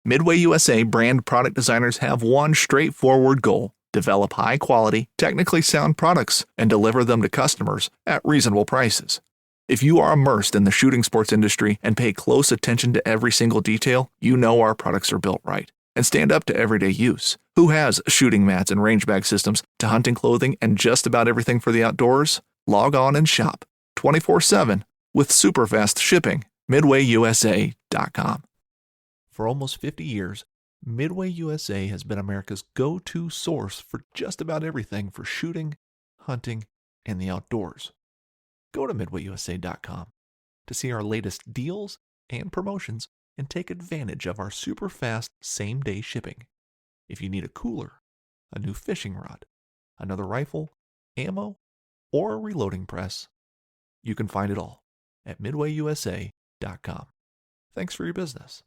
Midway USA brand product designers have one straightforward goal: develop high-quality, technically sound products and deliver them to customers at reasonable prices. If you are immersed in the shooting sports industry and pay close attention to every single detail, you know our products are built right and stand up to everyday use. Who has shooting mats and range bag systems to hunting clothing and just about everything for the outdoors? Log on and shop 24/7 with super fast shipping. MidwayUSA.com. For almost 50 years, Midway USA has been America's go-to source for just about everything for shooting, hunting, and the outdoors. Go to MidwayUSA.com to see our latest deals and promotions and take advantage of our super fast same-day shipping. If you need a cooler, a new fishing rod, another rifle, ammo, or a reloading press, you can find it all at MidwayUSA.com. Thanks for your business.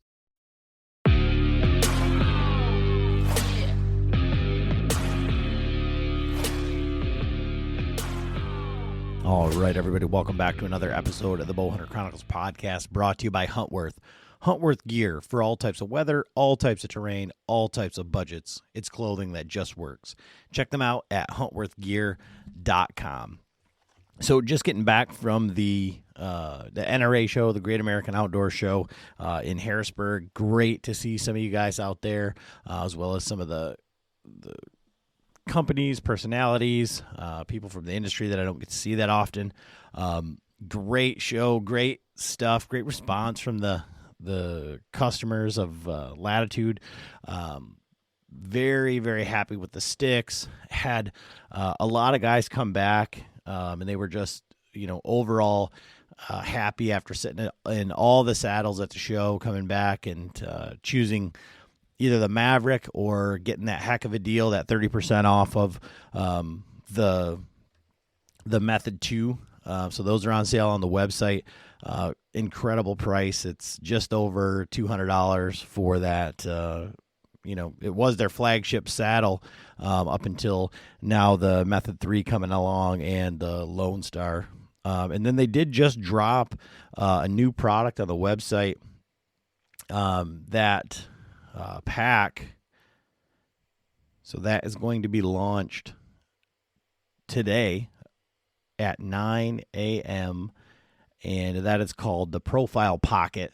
All right, everybody, welcome back to another episode of the Bowhunter Chronicles podcast, brought to you by Huntworth. Huntworth gear for all types of weather, all types of terrain, all types of budgets. It's clothing that just works. Check them out at huntworthgear.com. So just getting back from the NRA show, the Great American Outdoor Show in Harrisburg. Great to see some of you guys out there, as well as some of the companies, personalities, people from the industry that I don't get to see that often. Great show, great stuff, great response from the customers of Latitude. Very, very happy with the sticks. Had a lot of guys come back, and they were just, overall happy after sitting in all the saddles at the show, coming back and choosing either the Maverick or getting that heck of a deal, that 30% off of the Method 2. So those are on sale on the website. Incredible price. It's just over $200 for that. It was their flagship saddle up until now, the Method 3 coming along and the Lone Star. And then they did just drop a new product on the website, that pack. So that is going to be launched today at 9 a.m. and that is called the Profile Pocket.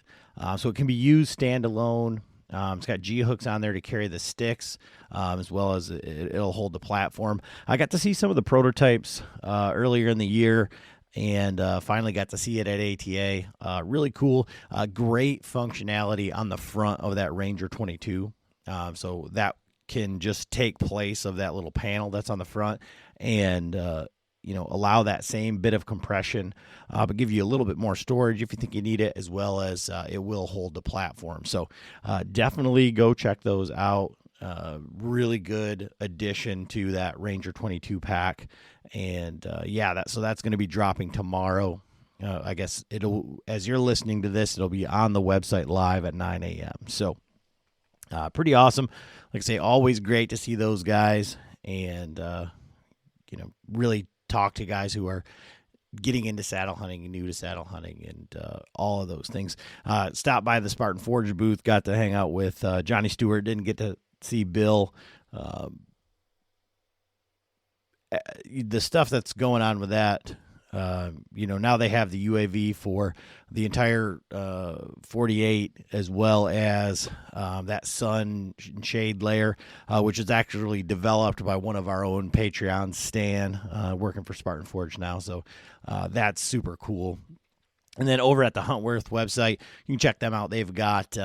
So it can be used standalone. It's got G-hooks on there to carry the sticks, as well as it'll hold the platform. I got to see some of the prototypes earlier in the year, and finally got to see it at ATA. Really cool. Great functionality on the front of that Ranger 22. So that can just take place of that little panel that's on the front and, allow that same bit of compression, but give you a little bit more storage if you think you need it, as well as it will hold the platform. So definitely go check those out. Really good addition to that Ranger 22 pack. And so that's going to be dropping tomorrow. I guess as you're listening to this, it'll be on the website live at 9 a.m. So pretty awesome. Like I say, always great to see those guys and, really talk to guys who are getting into saddle hunting and new to saddle hunting and all of those things. Stopped by the Spartan Forge booth, got to hang out with Johnny Stewart, didn't get to see Bill. The stuff that's going on with that, now they have the UAV for the entire 48, as well as that sun shade layer, which is actually developed by one of our own Patreons, Stan, working for Spartan Forge now. So that's super cool. And then over at the Huntworth website, you can check them out. They've got,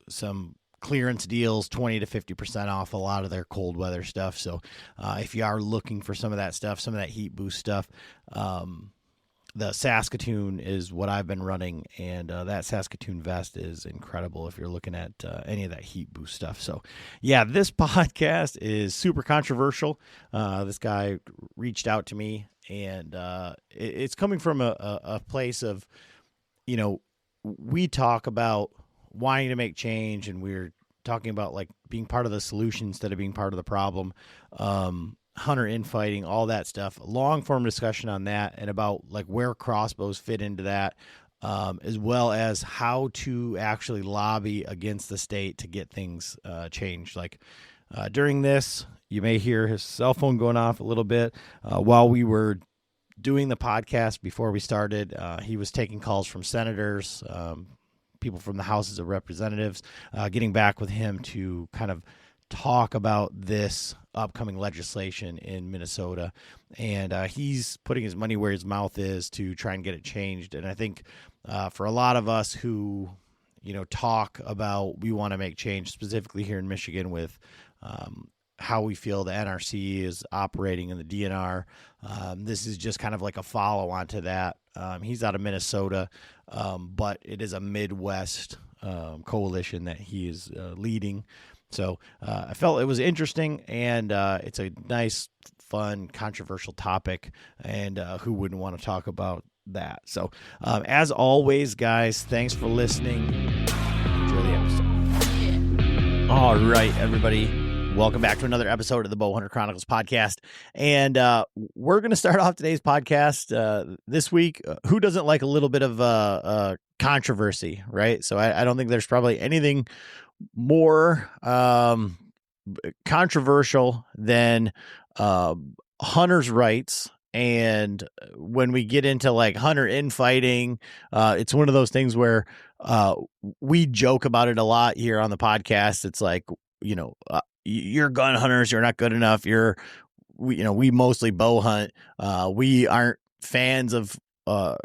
some clearance deals, 20 to 50% off a lot of their cold weather stuff. So if you are looking for some of that stuff, some of that heat boost stuff, the Saskatoon is what I've been running, and that Saskatoon vest is incredible if you're looking at any of that heat boost stuff. So yeah, this podcast is super controversial. This guy reached out to me, and it's coming from a place of, we talk about wanting to make change, and we're talking about like being part of the solution instead of being part of the problem. Hunter infighting, all that stuff, long form discussion on that, and about like where crossbows fit into that. as well as how to actually lobby against the state to get things changed. Like during this, you may hear his cell phone going off a little bit. While we were doing the podcast before we started, he was taking calls from senators, people from the houses of representatives, getting back with him to kind of talk about this upcoming legislation in Minnesota. And he's putting his money where his mouth is to try and get it changed. And I think for a lot of us who, talk about we want to make change, specifically here in Michigan with how we feel the NRC is operating in the DNR. This is just kind of like a follow on to that. He's out of Minnesota, but it is a Midwest coalition that he is leading. So I felt it was interesting, and it's a nice, fun, controversial topic, and who wouldn't want to talk about that? So as always, guys, thanks for listening. Enjoy the episode. All right, everybody. Welcome back to another episode of the Bowhunter Chronicles podcast. And we're going to start off today's podcast this week. Who doesn't like a little bit of controversy, right? So I don't think there's probably anything more controversial than hunters' rights. And when we get into like hunter infighting, it's one of those things where we joke about it a lot here on the podcast. It's like, you're gun hunters, you're not good enough. We mostly bow hunt. We aren't fans of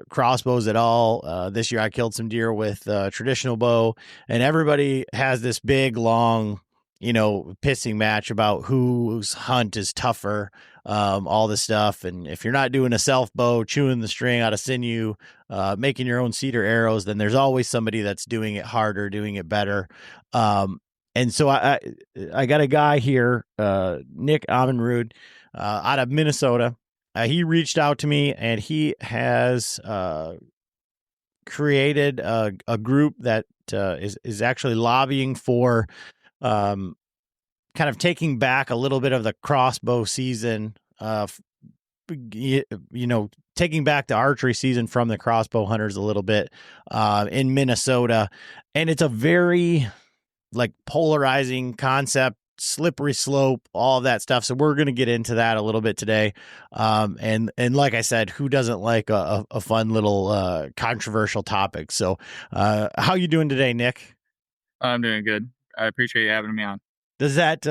crossbows at all. This year I killed some deer with traditional bow, and everybody has this big, long, pissing match about whose hunt is tougher, all this stuff. And if you're not doing a self bow, chewing the string out of sinew, making your own cedar arrows, then there's always somebody that's doing it harder, doing it better. And so I got a guy here, Nick Amunrud, out of Minnesota. He reached out to me, and he has created a group that is actually lobbying for kind of taking back a little bit of the crossbow season, taking back the archery season from the crossbow hunters a little bit in Minnesota. And it's a very polarizing concept, slippery slope, all of that stuff. So we're going to get into that a little bit today. And like I said, who doesn't like a fun little controversial topic? So how you doing today, Nick? I'm doing good. I appreciate you having me on. Does that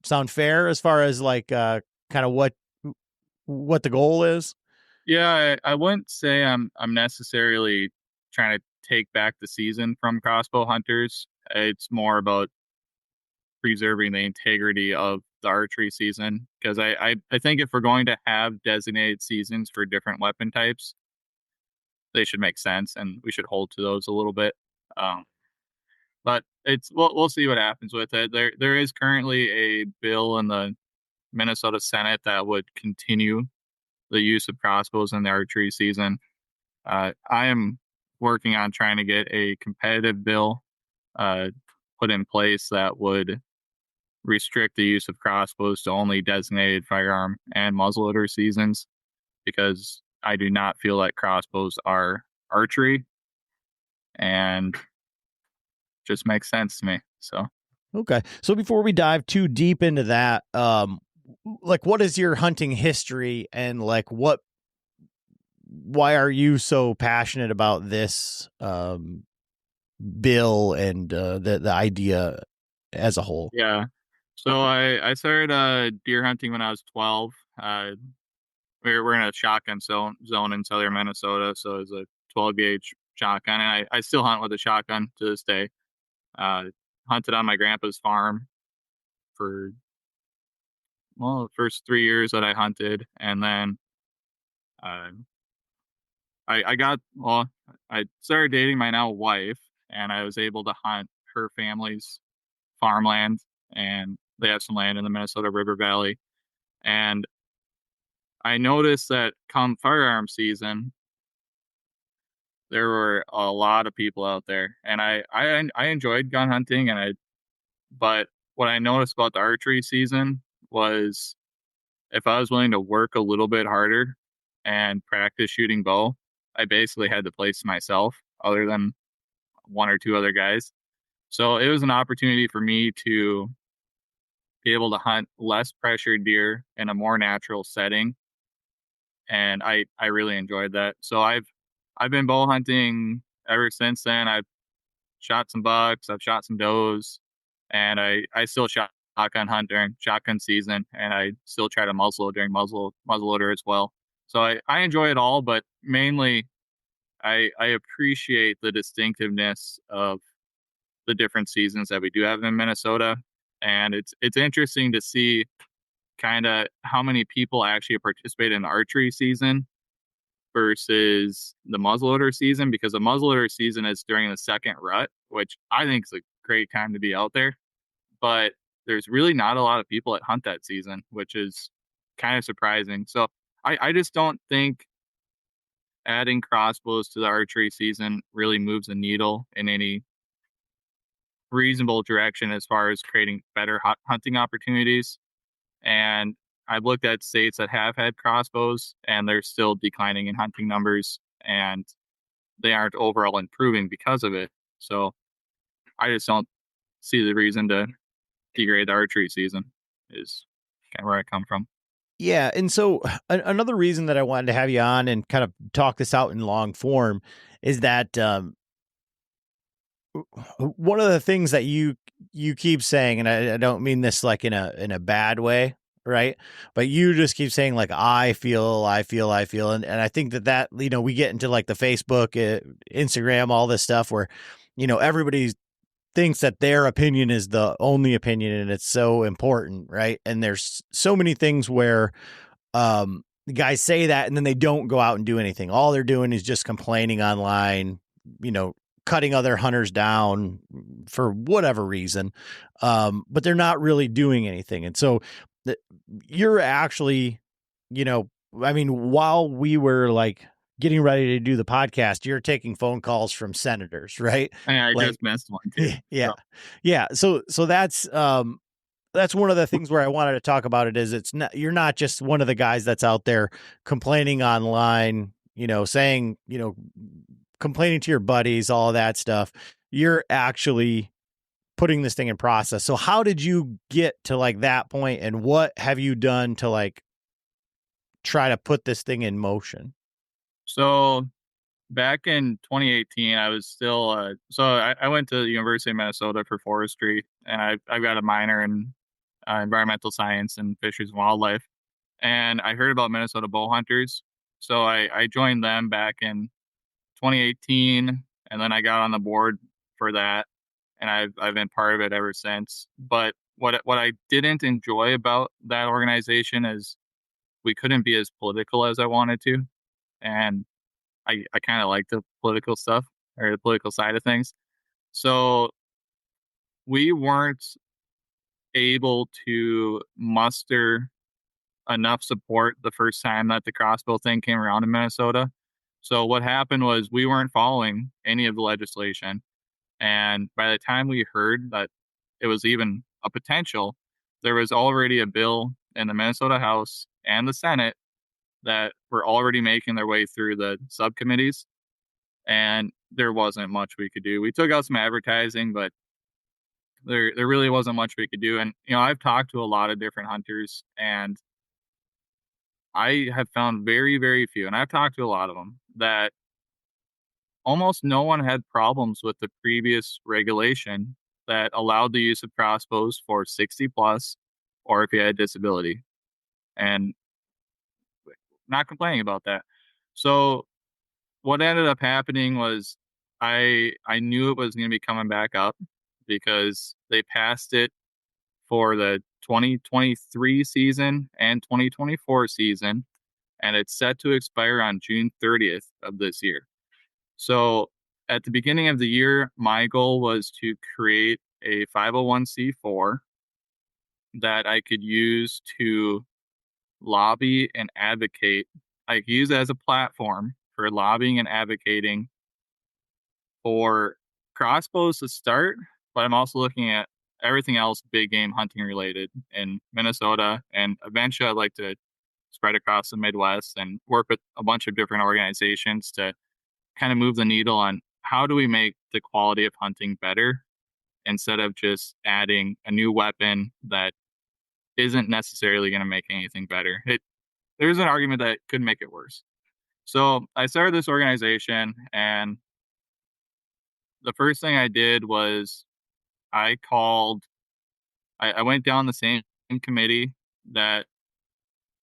sound fair as far as kind of what the goal is? Yeah, I wouldn't say I'm necessarily trying to take back the season from crossbow hunters. It's more about preserving the integrity of the archery season, because I think if we're going to have designated seasons for different weapon types, they should make sense, and we should hold to those a little bit. But we'll see what happens with it. There is currently a bill in the Minnesota Senate that would continue the use of crossbows in the archery season. I am working on trying to get a competitive bill put in place that would restrict the use of crossbows to only designated firearm and muzzleloader seasons, because I do not feel like crossbows are archery, and just makes sense to me. So okay. So before we dive too deep into that, what is your hunting history, and why are you so passionate about this bill and the idea as a whole? Yeah. So I started deer hunting when I was 12. We're in a shotgun zone in southern Minnesota, so it's a 12 gauge shotgun, and I still hunt with a shotgun to this day. Hunted on my grandpa's farm for the first 3 years that I hunted, and then I started dating my now wife, and I was able to hunt her family's farmland, and they have some land in the Minnesota River Valley. And I noticed that come firearm season, there were a lot of people out there, and I enjoyed gun hunting, but what I noticed about the archery season was if I was willing to work a little bit harder and practice shooting bow, I basically had the place to myself other than one or two other guys. So it was an opportunity for me to be able to hunt less pressured deer in a more natural setting. And I really enjoyed that. So I've been bow hunting ever since then. I've shot some bucks, I've shot some does, and I still shotgun hunt during shotgun season, and I still try to muzzle during muzzleloader as well. So I enjoy it all, but mainly I appreciate the distinctiveness of the different seasons that we do have in Minnesota, and it's interesting to see kind of how many people actually participate in the archery season versus the muzzleloader season, because the muzzleloader season is during the second rut, which I think is a great time to be out there. But there's really not a lot of people that hunt that season, which is kind of surprising. So I just don't think adding crossbows to the archery season really moves the needle in any reasonable direction as far as creating better hunting opportunities. And I've looked at states that have had crossbows and they're still declining in hunting numbers, and they aren't overall improving because of it. So I just don't see the reason to degrade the archery season, is kind of where I come from. Yeah. And so another reason that I wanted to have you on and kind of talk this out in long form is that one of the things that you keep saying, and I don't mean this like in a bad way, right? But you just keep saying like, I feel. And I think that, you know, we get into like the Facebook, Instagram, all this stuff where, you know, everybody thinks that their opinion is the only opinion and it's so important, right? And there's so many things where guys say that and then they don't go out and do anything. All they're doing is just complaining online, you know, cutting other hunters down for whatever reason. But they're not really doing anything. And so you're actually, you know, I mean, while we were like getting ready to do the podcast, you're taking phone calls from senators, right? And I Like, just missed one too. Yeah. So. Yeah. So that's one of the things where I wanted to talk about it is it's not, you're not just one of the guys that's out there complaining online, you know, saying, you know, complaining to your buddies, all of that stuff. You're actually putting this thing in process. So how did you get to like that point, and what have you done to like try to put this thing in motion? So back in 2018, I was still, I went to the University of Minnesota for forestry, and I've got a minor in environmental science and fisheries and wildlife. And I heard about Minnesota Bowhunters. So I joined them back in 2018, and then I got on the board for that, and I've been part of it ever since. But what I didn't enjoy about that organization is we couldn't be as political as I wanted to, and I kind of like the political stuff, or the political side of things. So we weren't able to muster enough support the first time that the crossbow thing came around in Minnesota. So what happened was we weren't following any of the legislation. And by the time we heard that it was even a potential, there was already a bill in the Minnesota House and the Senate that were already making their way through the subcommittees. And there wasn't much we could do. We took out some advertising, but there really wasn't much we could do. And, you know, I've talked to a lot of different hunters, and I have found very, very few, and I've talked to a lot of them, that almost no one had problems with the previous regulation that allowed the use of crossbows for 60 plus, or if you had a disability, and not complaining about that. So what ended up happening was I knew it was going to be coming back up because they passed it for the 2023 season and 2024 season, and it's set to expire on June 30th of this year. So at the beginning of the year, my goal was to create a 501c4 that I could use to lobby and advocate. I could use it as a platform for lobbying and advocating for crossbows to start, but I'm also looking at everything else big game hunting related in Minnesota. And eventually I'd like to spread across the Midwest and work with a bunch of different organizations to kind of move the needle on how do we make the quality of hunting better instead of just adding a new weapon that isn't necessarily going to make anything better. There's an argument that could make it worse. So I started this organization, and the first thing I did was I went down the same committee that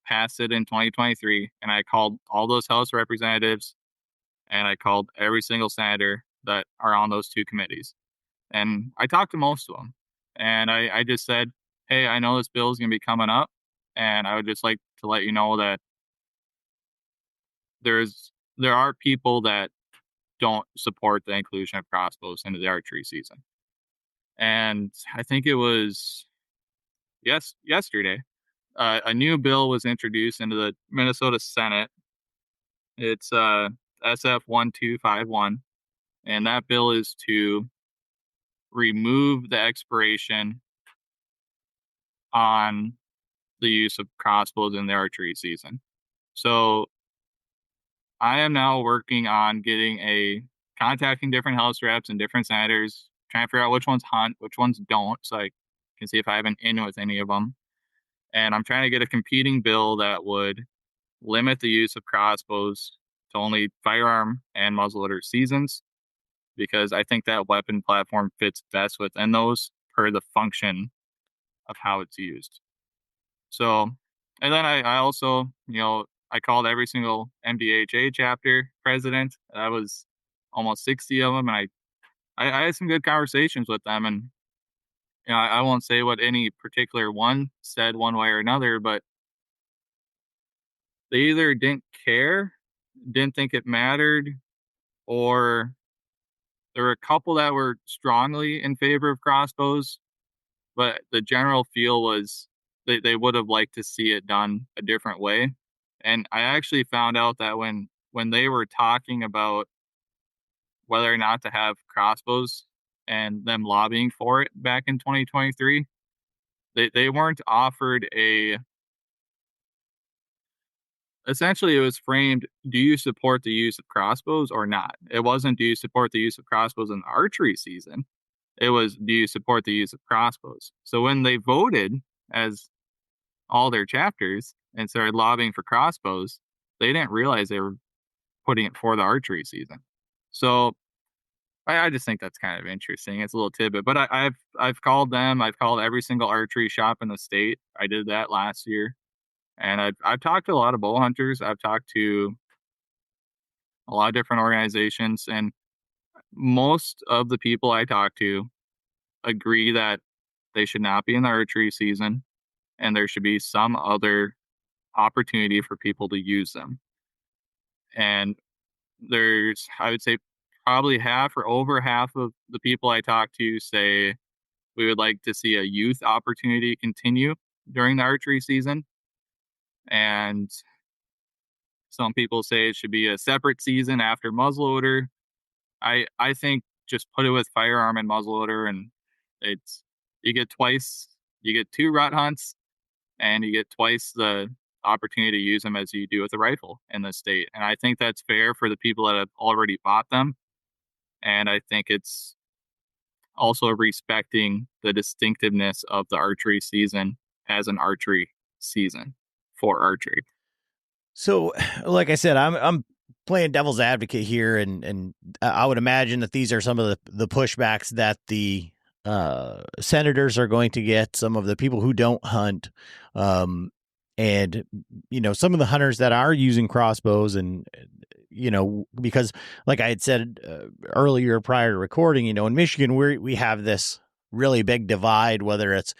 passed it in 2023, and I called all those House representatives, and I called every single senator that are on those two committees. And I talked to most of them. And I just said, hey, I know this bill is going to be coming up, and I would just like to let you know that there are people that don't support the inclusion of crossbows into the archery season. And I think it was yesterday, a new bill was introduced into the Minnesota Senate. It's SF 1251, and that bill is to remove the expiration on the use of crossbows in the archery season. So I am now working on contacting different House reps and different senators, trying to figure out which ones hunt, which ones don't, so I can see if I have an in with any of them. And I'm trying to get a competing bill that would limit the use of crossbows to only firearm and muzzleloader seasons, because I think that weapon platform fits best within those per the function of how it's used. So, and then I also, I called every single MDHA chapter president. That was almost 60 of them. And I had some good conversations with them. And, I won't say what any particular one said one way or another, but they either didn't care, didn't think it mattered, or there were a couple that were strongly in favor of crossbows, but the general feel was they would have liked to see it done a different way. And I actually found out that when they were talking about whether or not to have crossbows and them lobbying for it back in 2023, they weren't offered essentially it was framed, do you support the use of crossbows or not? It wasn't, do you support the use of crossbows in the archery season? It was, do you support the use of crossbows? So when they voted as all their chapters and started lobbying for crossbows, they didn't realize they were putting it for the archery season. So I just think that's kind of interesting. It's a little tidbit, but I've called them. I've called every single archery shop in the state. I did that last year, and I've talked to a lot of bow hunters. I've talked to a lot of different organizations, and most of the people I talk to agree that they should not be in the archery season, and there should be some other opportunity for people to use them. And there's, I would say, probably half or over half of the people I talk to say we would like to see a youth opportunity continue during the archery season. And some people say it should be a separate season after muzzleloader. I think just put it with firearm and muzzleloader, and you get 2 rut hunts, and you get twice the opportunity to use them as you do with a rifle in the state. And I think that's fair for the people that have already bought them. And I think it's also respecting the distinctiveness of the archery season as an archery season for archery. So, like I said, I'm playing devil's advocate here, and I would imagine that these are some of the pushbacks that the senators are going to get, some of the people who don't hunt, and some of the hunters that are using crossbows, and because like I had said earlier prior to recording, in Michigan we have this really big divide, whether it's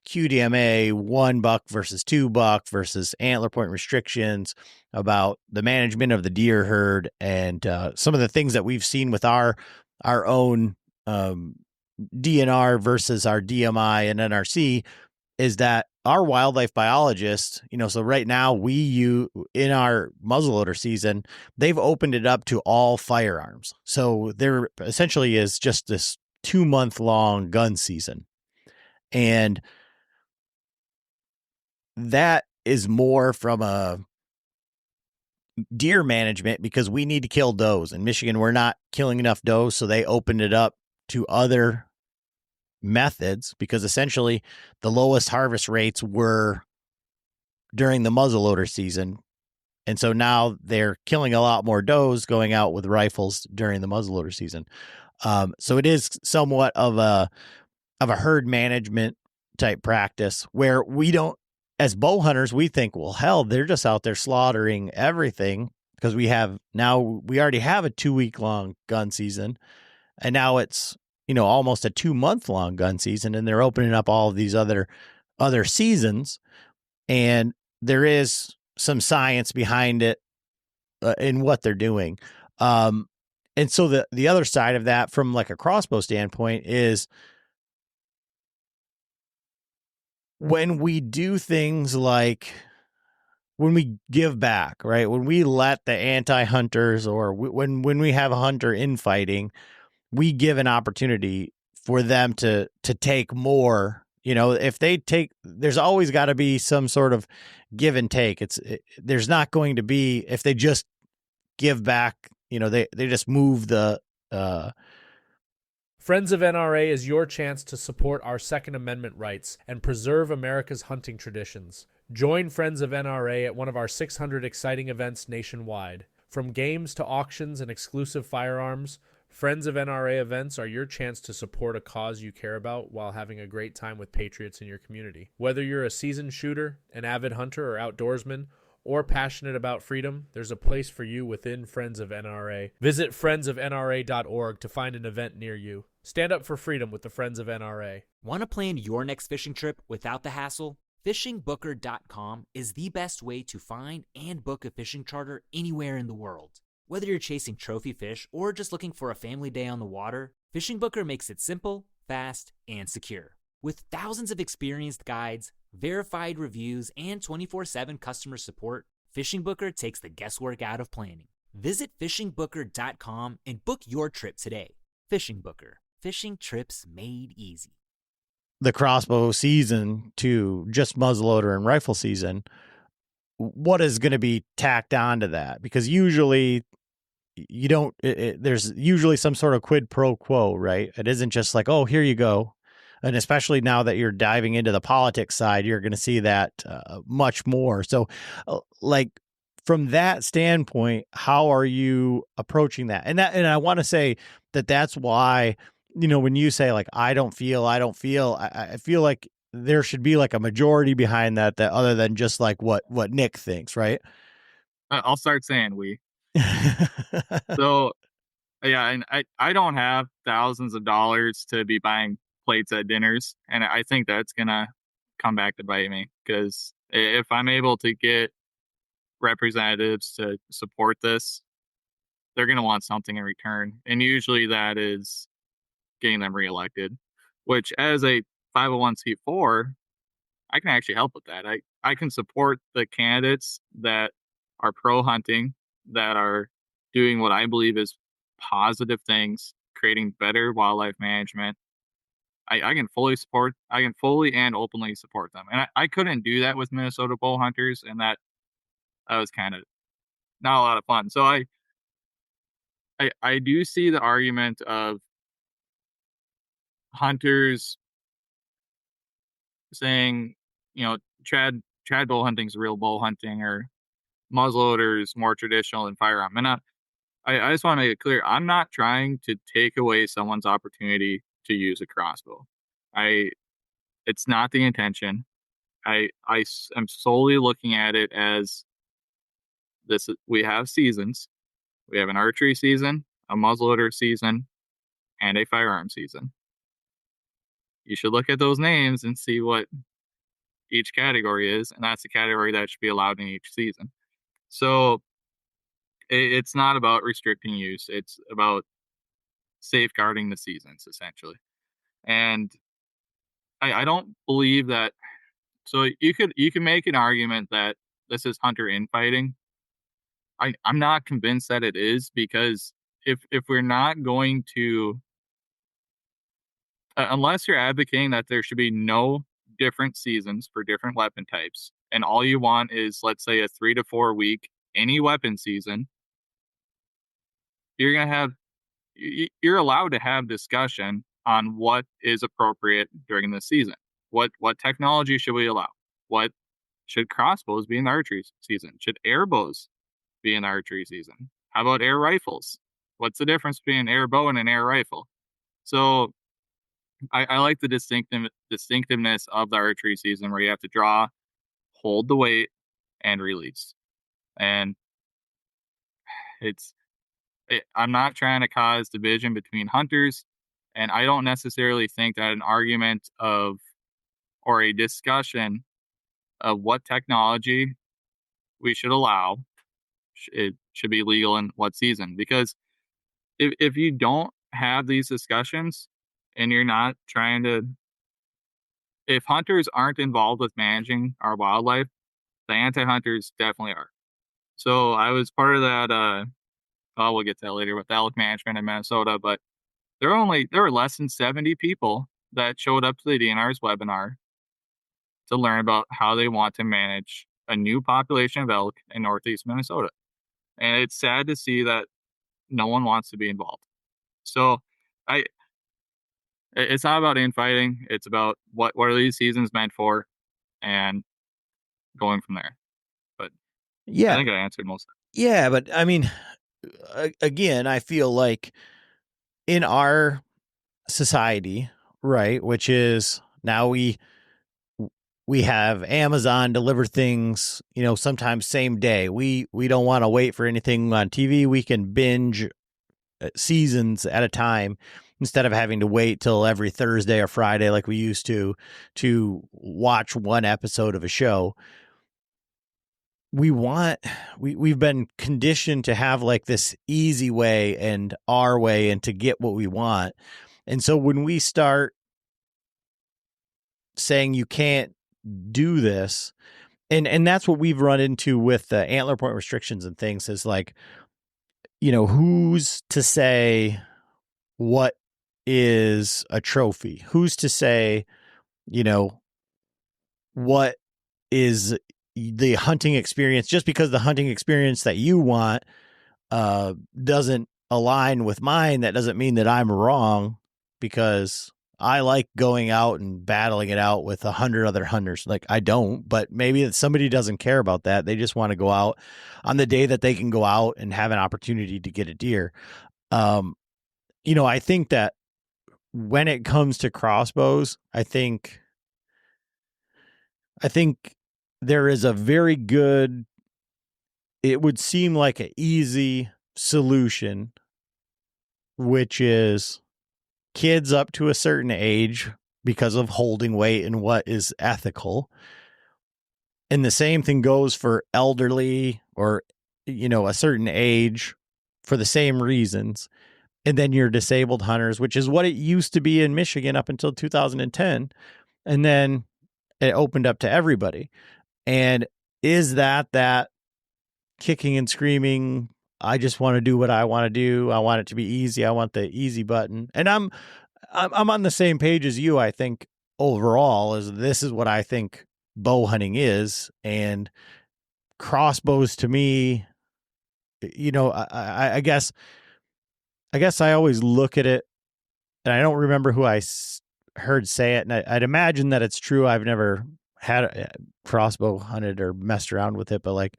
QDMA 1 buck versus 2 buck versus antler point restrictions, about the management of the deer herd, and some of the things that we've seen with our own DNR versus our DMI and NRC is that our wildlife biologists, so right now in our muzzleloader season, they've opened it up to all firearms. So there essentially is just this 2-month-long gun season. And that is more from a deer management, because we need to kill does. In Michigan, we're not killing enough does, so they opened it up to other methods, because essentially the lowest harvest rates were during the muzzleloader season. And so now they're killing a lot more does going out with rifles during the muzzleloader season. So it is somewhat of a herd management type practice, where we don't, as bow hunters, we think, well, hell, they're just out there slaughtering everything, because we already have a 2-week long gun season, and now it's, almost a 2-month long gun season, and they're opening up all of these other seasons, and there is some science behind it in what they're doing. And so the other side of that, from like a crossbow standpoint, is when we do things like when we give back, right? When we let the anti-hunters, or when we have a hunter infighting, we give an opportunity for them to take more. If they take, there's always got to be some sort of give and take. There's not going to be, if they just give back, they just move the, Friends of NRA is your chance to support our Second Amendment rights and preserve America's hunting traditions. Join Friends of NRA at one of our 600 exciting events nationwide. From games to auctions and exclusive firearms, Friends of NRA events are your chance to support a cause you care about while having a great time with patriots in your community. Whether you're a seasoned shooter, an avid hunter or outdoorsman, or passionate about freedom, there's a place for you within Friends of NRA. Visit friendsofnra.org to find an event near you. Stand up for freedom with the Friends of NRA. Want to plan your next fishing trip without the hassle? FishingBooker.com is the best way to find and book a fishing charter anywhere in the world. Whether you're chasing trophy fish or just looking for a family day on the water, Fishing Booker makes it simple, fast, and secure. With thousands of experienced guides, verified reviews, and 24/7 customer support, Fishing Booker takes the guesswork out of planning. Visit FishingBooker.com and book your trip today. Fishing Booker. Fishing trips made easy. The crossbow season to just muzzleloader and rifle season, what is going to be tacked on to that? Because usually you don't, there's usually some sort of quid pro quo, right? It isn't just like, oh, here you go. And especially now that you're diving into the politics side, you're going to see that much more. So like from that standpoint, how are you approaching that? And I want to say that's why, when you say like, I feel like there should be like a majority behind that other than just like what Nick thinks, right? I'll start saying we. So, yeah, and I don't have thousands of dollars to be buying plates at dinners, and I think that's gonna come back to bite me, because if I'm able to get representatives to support this, they're gonna want something in return, and usually that is getting them reelected, which as a 501c4, I can actually help with that. I can support the candidates that are pro hunting, that are doing what I believe is positive things, creating better wildlife management. I can fully and openly support them. And I couldn't do that with Minnesota bow hunters, and that was kind of not a lot of fun. So I do see the argument of hunters saying, trad bow hunting is real bow hunting, or muzzleloader is more traditional than firearm. And I just want to make it clear, I'm not trying to take away someone's opportunity to use a crossbow. It's not the intention. I am solely looking at it as this. We have seasons. We have an archery season, a muzzleloader season, and a firearm season. You should look at those names and see what each category is, and that's the category that should be allowed in each season. So it's not about restricting use. It's about safeguarding the seasons, essentially. And I don't believe that. So you can make an argument that this is hunter infighting. I'm not convinced that it is, because if we're not going to, unless you're advocating that there should be no different seasons for different weapon types, and all you want is, let's say, a 3 to 4 week any weapon season, you're allowed to have discussion on what is appropriate during the season. What technology should we allow? What should crossbows be in the archery season? Should air bows be in the archery season? How about air rifles? What's the difference between an air bow and an air rifle? So I like the distinctiveness of the archery season where you have to draw, hold the weight, and release. And I'm not trying to cause division between hunters, and I don't necessarily think that an argument or a discussion of what technology we should allow, it should be legal in what season. Because if you don't have these discussions and you're not trying to, if hunters aren't involved with managing our wildlife, the anti-hunters definitely are. So I was part of that, we'll get to that later, with elk management in Minnesota, but there were less than 70 people that showed up to the DNR's webinar to learn about how they want to manage a new population of elk in Northeast Minnesota. And it's sad to see that no one wants to be involved. So it's not about infighting. It's about what are these seasons meant for, and going from there. But Yeah. I think I answered most of it. Yeah, but I mean, again, I feel like in our society, right, which is now we have Amazon deliver things, sometimes same day. We don't want to wait for anything on TV. We can binge seasons at a time instead of having to wait till every Thursday or Friday like we used to watch one episode of a show. We've been conditioned to have like this easy way and our way and to get what we want. And so when we start saying you can't do this, and that's what we've run into with the antler point restrictions and things, is like, who's to say what is a trophy? Who's to say, what is the hunting experience? Just because the hunting experience that you want doesn't align with mine, that doesn't mean that I'm wrong, because I like going out and battling it out with 100 other hunters. Like, I don't, but maybe somebody doesn't care about that. They just want to go out on the day that they can go out and have an opportunity to get a deer. I think that when it comes to crossbows, I think there is a very good, it would seem like an easy solution, which is kids up to a certain age because of holding weight and what is ethical. And the same thing goes for elderly or, a certain age for the same reasons. And then your disabled hunters, which is what it used to be in Michigan up until 2010. And then it opened up to everybody. And is that kicking and screaming, I just want to do what I want to do. I want it to be easy. I want the easy button. And I'm on the same page as you. I think overall this is what I think bow hunting is. And crossbows to me, I guess I always look at it, and I don't remember who I heard say it. And I'd imagine that it's true. I've never had a crossbow hunted or messed around with it, but like,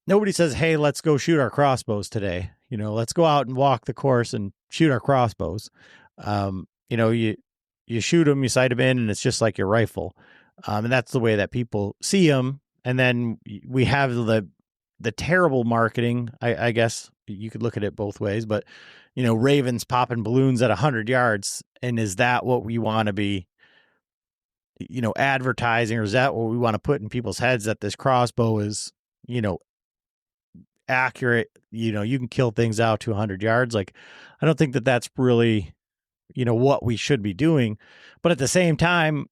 nobody says, hey, let's go shoot our crossbows today. Let's go out and walk the course and shoot our crossbows. You shoot them, you sight them in, and it's just like your rifle. And that's the way that people see them. And then we have the terrible marketing. I guess you could look at it both ways, but ravens popping balloons at 100 yards. And is that what we want to be, advertising, or is that what we want to put in people's heads, that this crossbow is, accurate, you can kill things out to 100 yards. Like, I don't think that that's really, what we should be doing. But at the same time,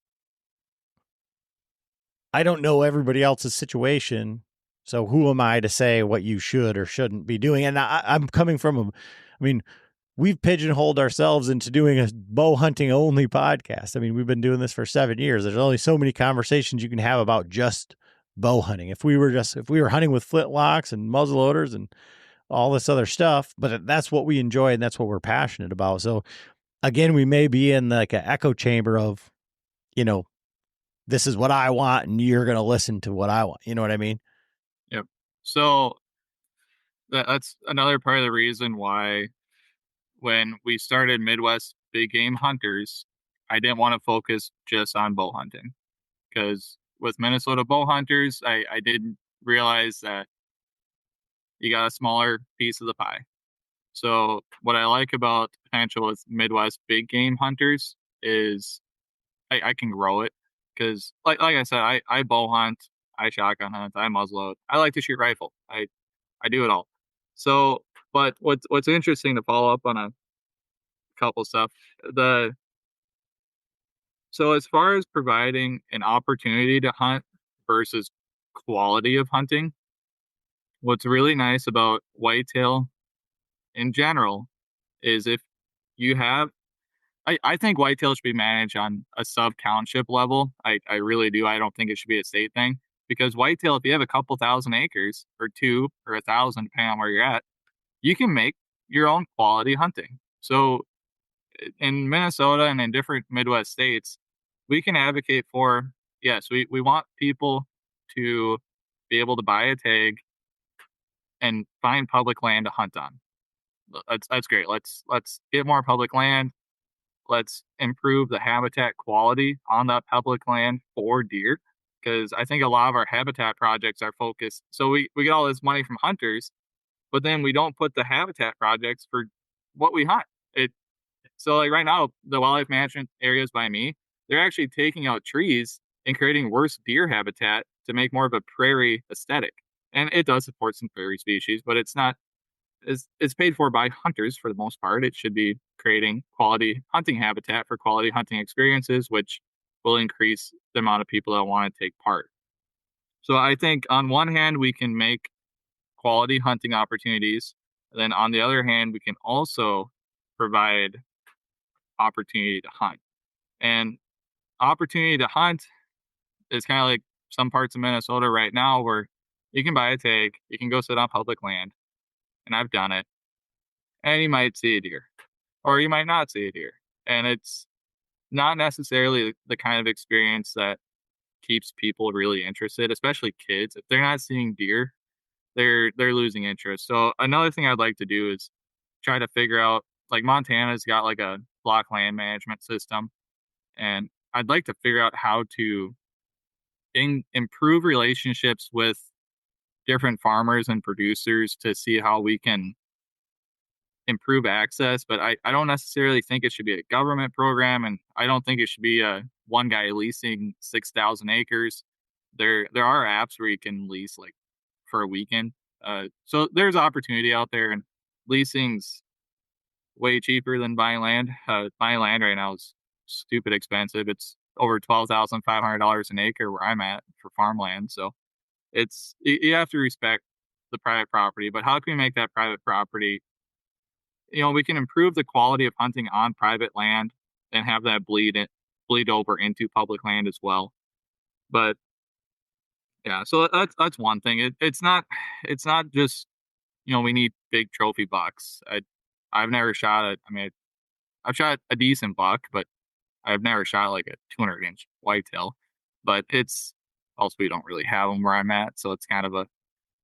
I don't know everybody else's situation. So who am I to say what you should or shouldn't be doing? And I'm coming from we've pigeonholed ourselves into doing a bow hunting only podcast. We've been doing this for 7 years. There's only so many conversations you can have about just bow hunting. If we were hunting with flintlocks and muzzleloaders and all this other stuff, but that's what we enjoy and that's what we're passionate about. So again, we may be in like an echo chamber of, this is what I want and you're going to listen to what I want. You know what I mean? Yep. So that's another part of the reason why when we started Midwest Big Game Hunters, I didn't want to focus just on bow hunting, because with Minnesota Bow Hunters, I didn't realize that you got a smaller piece of the pie. So what I like about potential with Midwest Big Game Hunters is I can grow it, because like I said, I bow hunt, I shotgun hunt, I muzzleload, I like to shoot rifle, I do it all. So, but what's interesting, to follow up on a couple stuff, so as far as providing an opportunity to hunt versus quality of hunting, what's really nice about whitetail in general is if you have, I think whitetail should be managed on a sub township level. I really do. I don't think it should be a state thing, because whitetail, if you have a couple thousand acres or 2 or 1,000, depending on where you're at, you can make your own quality hunting. So in Minnesota and in different Midwest states, we can advocate for, yes, we want people to be able to buy a tag and find public land to hunt on. That's great. Let's get more public land. Let's improve the habitat quality on that public land for deer, because I think a lot of our habitat projects are focused. So we get all this money from hunters, but then we don't put the habitat projects for what we hunt. So like right now, the wildlife management areas by me, they're actually taking out trees and creating worse deer habitat to make more of a prairie aesthetic. And it does support some prairie species, but it's not, it's paid for by hunters for the most part. It should be creating quality hunting habitat for quality hunting experiences, which will increase the amount of people that want to take part. So I think on one hand, we can make quality hunting opportunities. Then on the other hand, we can also provide opportunity to hunt. And opportunity to hunt is kind of like some parts of Minnesota right now, where you can buy a tag, you can go sit on public land, and I've done it, and you might see a deer, or you might not see a deer. And it's not necessarily the kind of experience that keeps people really interested, especially kids. If they're not seeing deer, they're losing interest. So another thing I'd like to do is try to figure out, like Montana's got like a block land management system, and I'd like to figure out how to improve relationships with different farmers and producers to see how we can improve access. But I don't necessarily think it should be a government program, and I don't think it should be a one guy leasing 6,000 acres. There are apps where you can lease like for a weekend. So there's opportunity out there, and leasing's way cheaper than buying land. Buying land right now is stupid expensive. It's over $12,500 an acre where I'm at for farmland. So it's, you have to respect the private property, but how can we make that private property? We can improve the quality of hunting on private land and have that bleed over into public land as well. But yeah, so that's one thing. It's not just, we need big trophy bucks. I've never shot I've shot a decent buck, but I've never shot like a 200-inch whitetail. But it's also, we don't really have them where I'm at, so it's kind of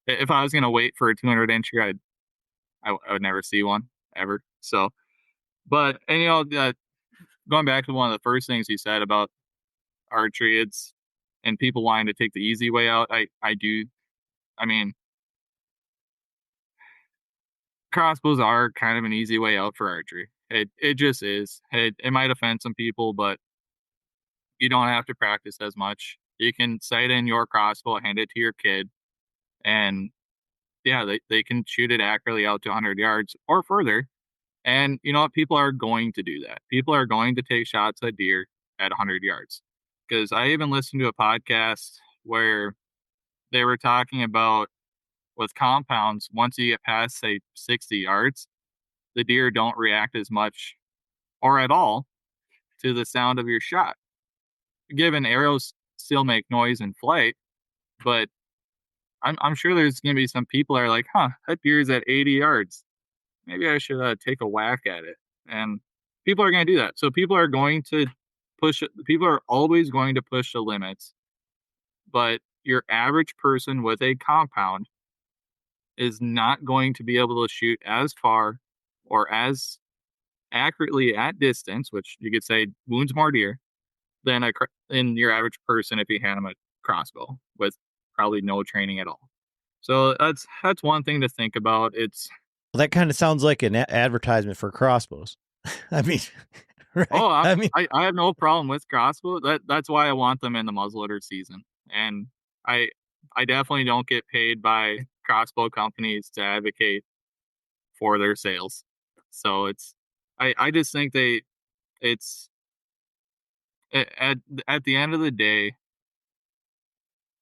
if I was gonna wait for a 200-incher, I would never see one ever. So, but and going back to one of the first things you said about archery, and people wanting to take the easy way out. I do. I mean, crossbows are kind of an easy way out for archery. It just is. It might offend some people, but you don't have to practice as much. You can sight in your crossbow, hand it to your kid, and yeah, they can shoot it accurately out to 100 yards or further. And you know what? People are going to do that. People are going to take shots at deer at 100 yards. Because I even listened to a podcast where they were talking about, with compounds, once you get past, say, 60 yards, the deer don't react as much or at all to the sound of your shot. Given arrows still make noise in flight, But I'm sure there's going to be some people that are like, that deer is at 80 yards. Maybe I should take a whack at it. And people are going to do that. So people are always going to push the limits. But your average person with a compound is not going to be able to shoot as far or as accurately at distance, which you could say wounds more deer, than your average person if you hand them a crossbow with probably no training at all. So that's one thing to think about. Well, that kind of sounds like an advertisement for crossbows. I mean, right? I have no problem with crossbow. That's why I want them in the muzzleloader season. And I definitely don't get paid by crossbow companies to advocate for their sales. So I just think it's at the end of the day,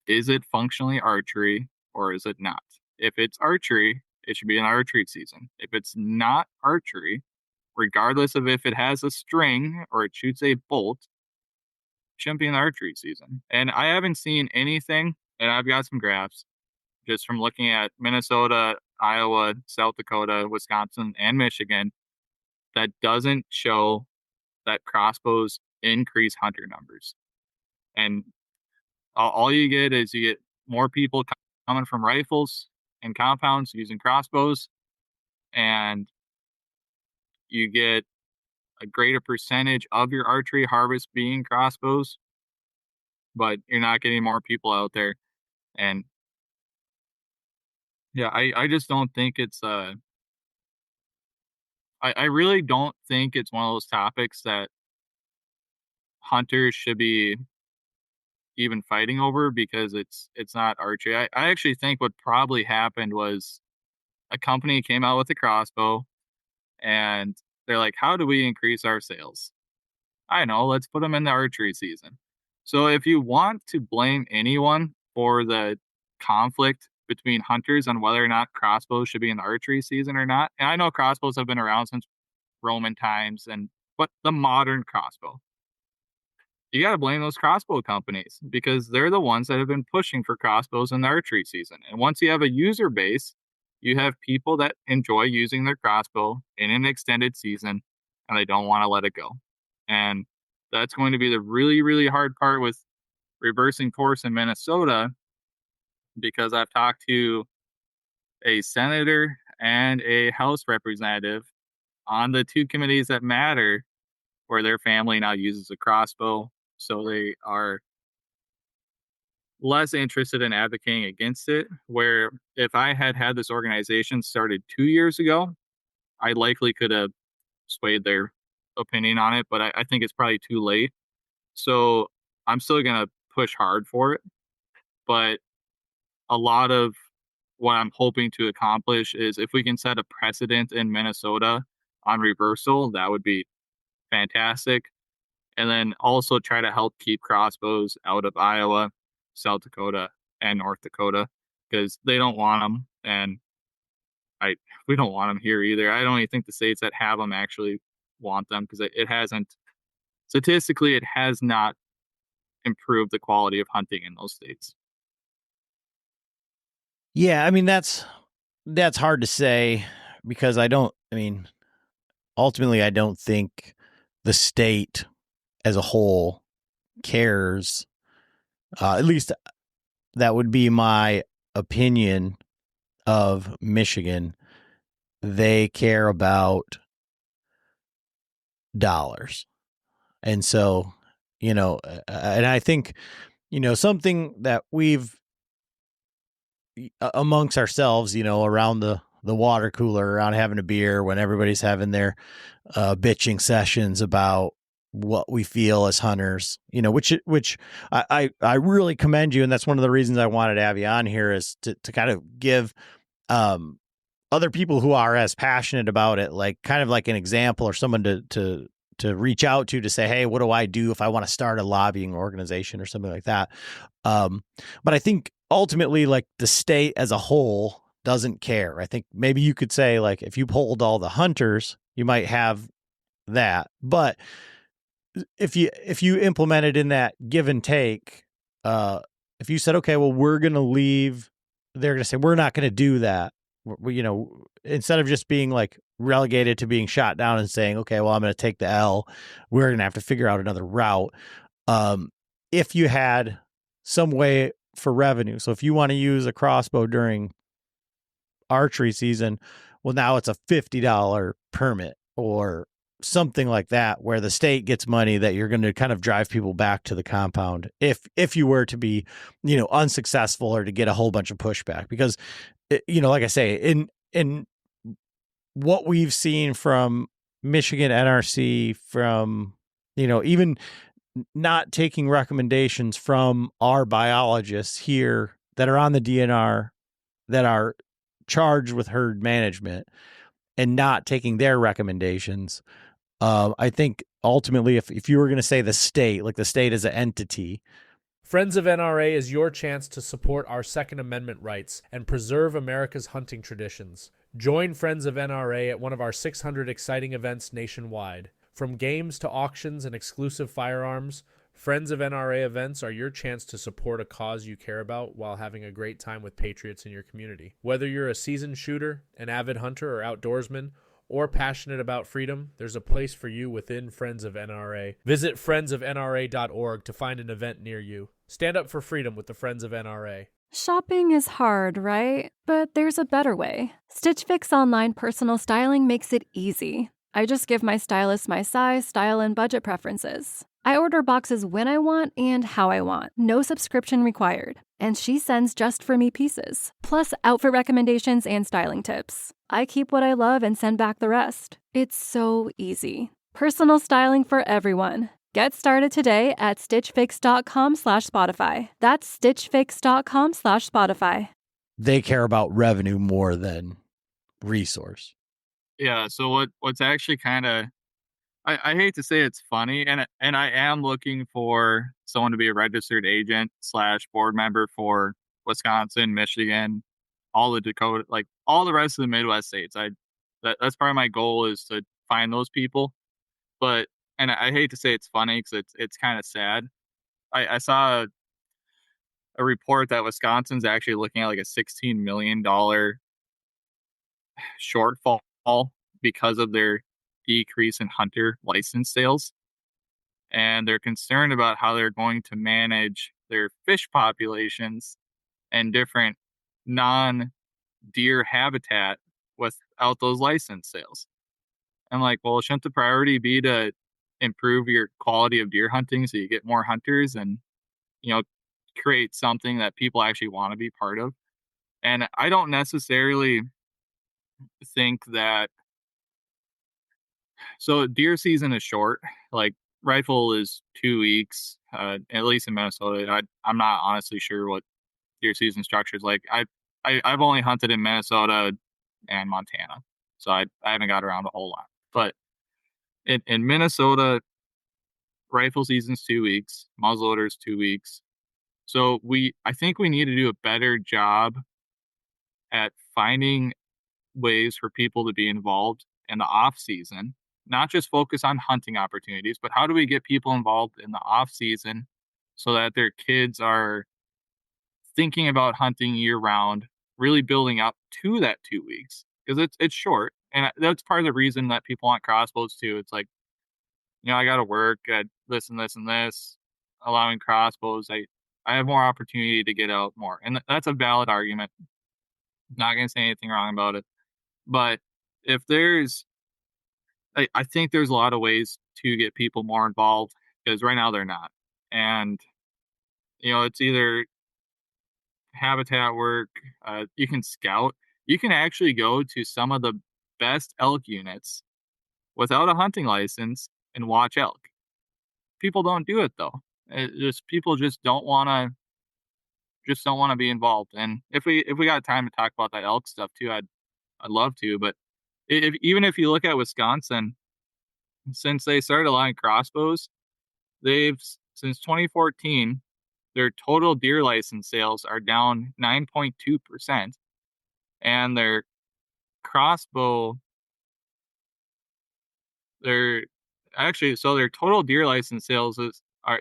is it functionally archery or is it not? If it's archery, it should be an archery season. If it's not archery, regardless of if it has a string or it shoots a bolt, it shouldn't be an archery season. And I haven't seen anything, and I've got some graphs just from looking at Minnesota, Iowa, South Dakota, Wisconsin, and Michigan that doesn't show that crossbows increase hunter numbers. And all you get is you get more people coming from rifles and compounds using crossbows, and you get a greater percentage of your archery harvest being crossbows, but you're not getting more people out there. And yeah, I just don't think it's I really don't think it's one of those topics that hunters should be even fighting over, because it's not archery. I actually think what probably happened was a company came out with a crossbow and they're like, how do we increase our sales? I know, let's put them in the archery season. So if you want to blame anyone for the conflict between hunters on whether or not crossbows should be in the archery season or not, and I know crossbows have been around since Roman times, but the modern crossbow, you got to blame those crossbow companies, because they're the ones that have been pushing for crossbows in the archery season. And once you have a user base, you have people that enjoy using their crossbow in an extended season and they don't want to let it go. And that's going to be the really, really hard part with reversing course in Minnesota, because I've talked to a senator and a House representative on the two committees that matter where their family now uses a crossbow. So they are less interested in advocating against it, where if I had this organization started 2 years ago, I likely could have swayed their opinion on it, but I think it's probably too late. So I'm still going to push hard for it. But a lot of what I'm hoping to accomplish is if we can set a precedent in Minnesota on reversal, that would be fantastic. And then also try to help keep crossbows out of Iowa, South Dakota, and North Dakota, because they don't want them, and we don't want them here either. I don't even think the states that have them actually want them, because it hasn't, statistically, it has not improved the quality of hunting in those states. Yeah, I mean, that's hard to say, because ultimately I don't think the state as a whole cares. At least that would be my opinion of Michigan. They care about dollars. And so, and I think, something that we've amongst ourselves, around the water cooler, around having a beer, when everybody's having their bitching sessions about what we feel as hunters, which I really commend you. And that's one of the reasons I wanted to have you on here, is to kind of give other people who are as passionate about it, like kind of like an example, or someone to reach out to say, hey, what do I do if I want to start a lobbying organization or something like that? But I think ultimately, like, the state as a whole doesn't care. I think maybe you could say, like, if you polled all the hunters, you might have that. But if you implement it in that give and take if you said, okay, well, we're going to leave, they're going to say, we're not going to do that. Instead of just being like relegated to being shot down and saying, okay, well, I'm going to take the L, we're going to have to figure out another route. If you had some way for revenue, so if you want to use a crossbow during archery season, well, now it's a $50 permit or something like that, where the state gets money that you're going to kind of drive people back to the compound if you were to be, unsuccessful or to get a whole bunch of pushback. Because, like I say, in what we've seen from Michigan NRC, from, even not taking recommendations from our biologists here that are on the DNR, that are charged with herd management, and not taking their recommendations. I think ultimately, if you were going to say the state, like the state as an entity. Friends of NRA is your chance to support our Second Amendment rights and preserve America's hunting traditions. Join Friends of NRA at one of our 600 exciting events nationwide. From games to auctions and exclusive firearms, Friends of NRA events are your chance to support a cause you care about while having a great time with patriots in your community. Whether you're a seasoned shooter, an avid hunter or outdoorsman, or passionate about freedom, there's a place for you within Friends of NRA. Visit friendsofnra.org to find an event near you. Stand up for freedom with the Friends of NRA. Shopping is hard, right? But there's a better way. Stitch Fix online personal styling makes it easy. I just give my stylist my size, style, and budget preferences. I order boxes when I want and how I want. No subscription required. And she sends just for me pieces, plus outfit recommendations and styling tips. I keep what I love and send back the rest. It's so easy. Personal styling for everyone. Get started today at stitchfix.com/Spotify. That's stitchfix.com/Spotify. They care about revenue more than resource. Yeah. So what's actually kind of, I hate to say it's funny, and I am looking for someone to be a registered agent / board member for Wisconsin, Michigan, all the Dakota, like all the rest of the Midwest states. That's part of my goal, is to find those people. But, and I hate to say it's funny because it's kind of sad. I saw a report that Wisconsin's actually looking at like a $16 million shortfall because of their decrease in hunter license sales. And they're concerned about how they're going to manage their fish populations and different non-deer habitat without those license sales. I'm like, well, shouldn't the priority be to improve your quality of deer hunting so you get more hunters and, create something that people actually want to be part of? And I don't necessarily think that. So deer season is short. Like rifle is 2 weeks, at least in Minnesota. I'm not honestly sure what deer season structure is like. I've only hunted in Minnesota and Montana, so I haven't got around a whole lot. But in Minnesota, rifle season's 2 weeks, muzzleloader's 2 weeks. So I think we need to do a better job at finding ways for people to be involved in the off season, not just focus on hunting opportunities, but how do we get people involved in the off season so that their kids are thinking about hunting year round, really building up to that 2 weeks, because it's short. And that's part of the reason that people want crossbows too. It's like, I got to work at this and this and this, allowing crossbows. I have more opportunity to get out more. And that's a valid argument. Not going to say anything wrong about it. But if I think there's a lot of ways to get people more involved, because right now they're not. And, it's either habitat work, you can scout, you can actually go to some of the best elk units without a hunting license and watch elk. People don't do it though. People just don't want to be involved. And if we got time to talk about that elk stuff too, I'd love to. But even if you look at Wisconsin, since they started allowing crossbows, since 2014, their total deer license sales are down 9.2%, and their crossbow, their total deer license sales are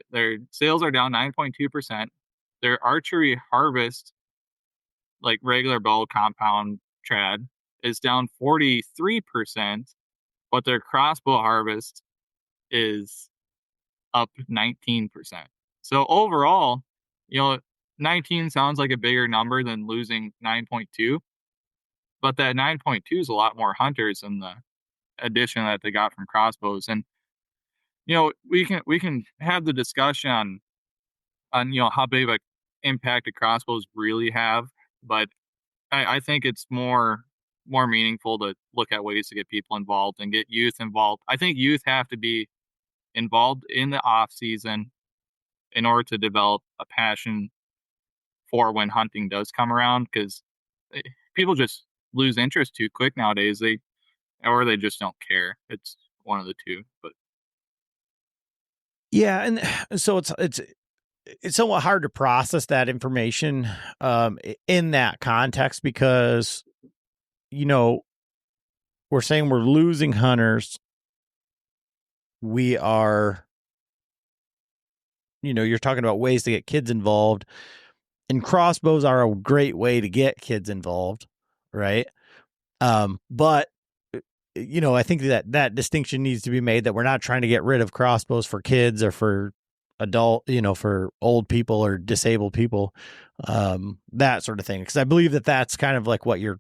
down 9.2%. their archery harvest, like regular bow compound trad, is down 43%, but their crossbow harvest is up 19%. So overall, 19 sounds like a bigger number than losing 9.2, but that 9.2 is a lot more hunters than the addition that they got from crossbows. And we can have the discussion on how big of an impact the crossbows really have, but I think it's more meaningful to look at ways to get people involved and get youth involved. I think youth have to be involved in the off season in order to develop a passion for when hunting does come around, because people just lose interest too quick nowadays. They just don't care. It's one of the two. But yeah, and so it's somewhat hard to process that information in that context, because we're saying we're losing hunters. We are, you're talking about ways to get kids involved, and crossbows are a great way to get kids involved, right? But I think that distinction needs to be made, that we're not trying to get rid of crossbows for kids or for for old people or disabled people, that sort of thing. Because I believe that's kind of like what your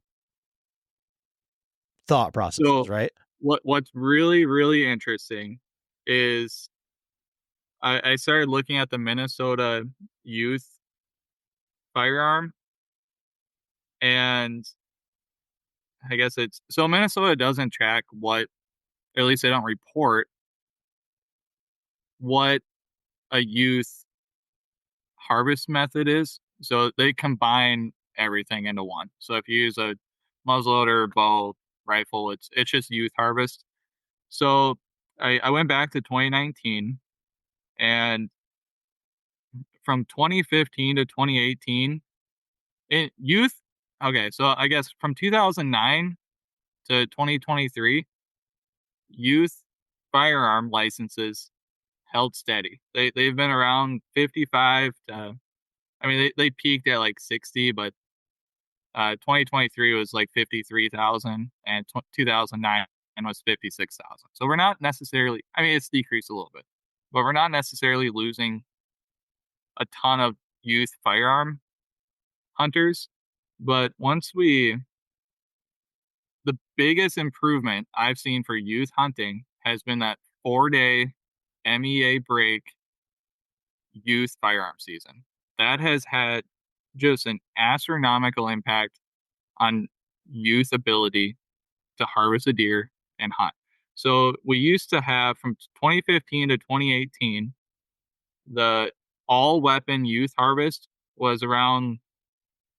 thought process is, right? What's really, really interesting is I started looking at the Minnesota youth firearm, and I guess so Minnesota doesn't track what, or at least they don't report what a youth harvest method is. So they combine everything into one. So if you use a muzzleloader, bow, rifle, it's just youth harvest. So I went back to 2019, and from 2015 to 2018, youth. Okay, so I guess from 2009 to 2023, youth firearm licenses held steady. They've been around 55 to, I mean, they peaked at like 60, but 2023 was like 53,000, and 2009 was 56,000. So we're not necessarily, I mean, it's decreased a little bit, but we're not necessarily losing a ton of youth firearm hunters. But the biggest improvement I've seen for youth hunting has been that 4-day MEA break youth firearm season. That has had just an astronomical impact on youth ability to harvest a deer and hunt. So we used to have, from 2015 to 2018, the all weapon youth harvest was around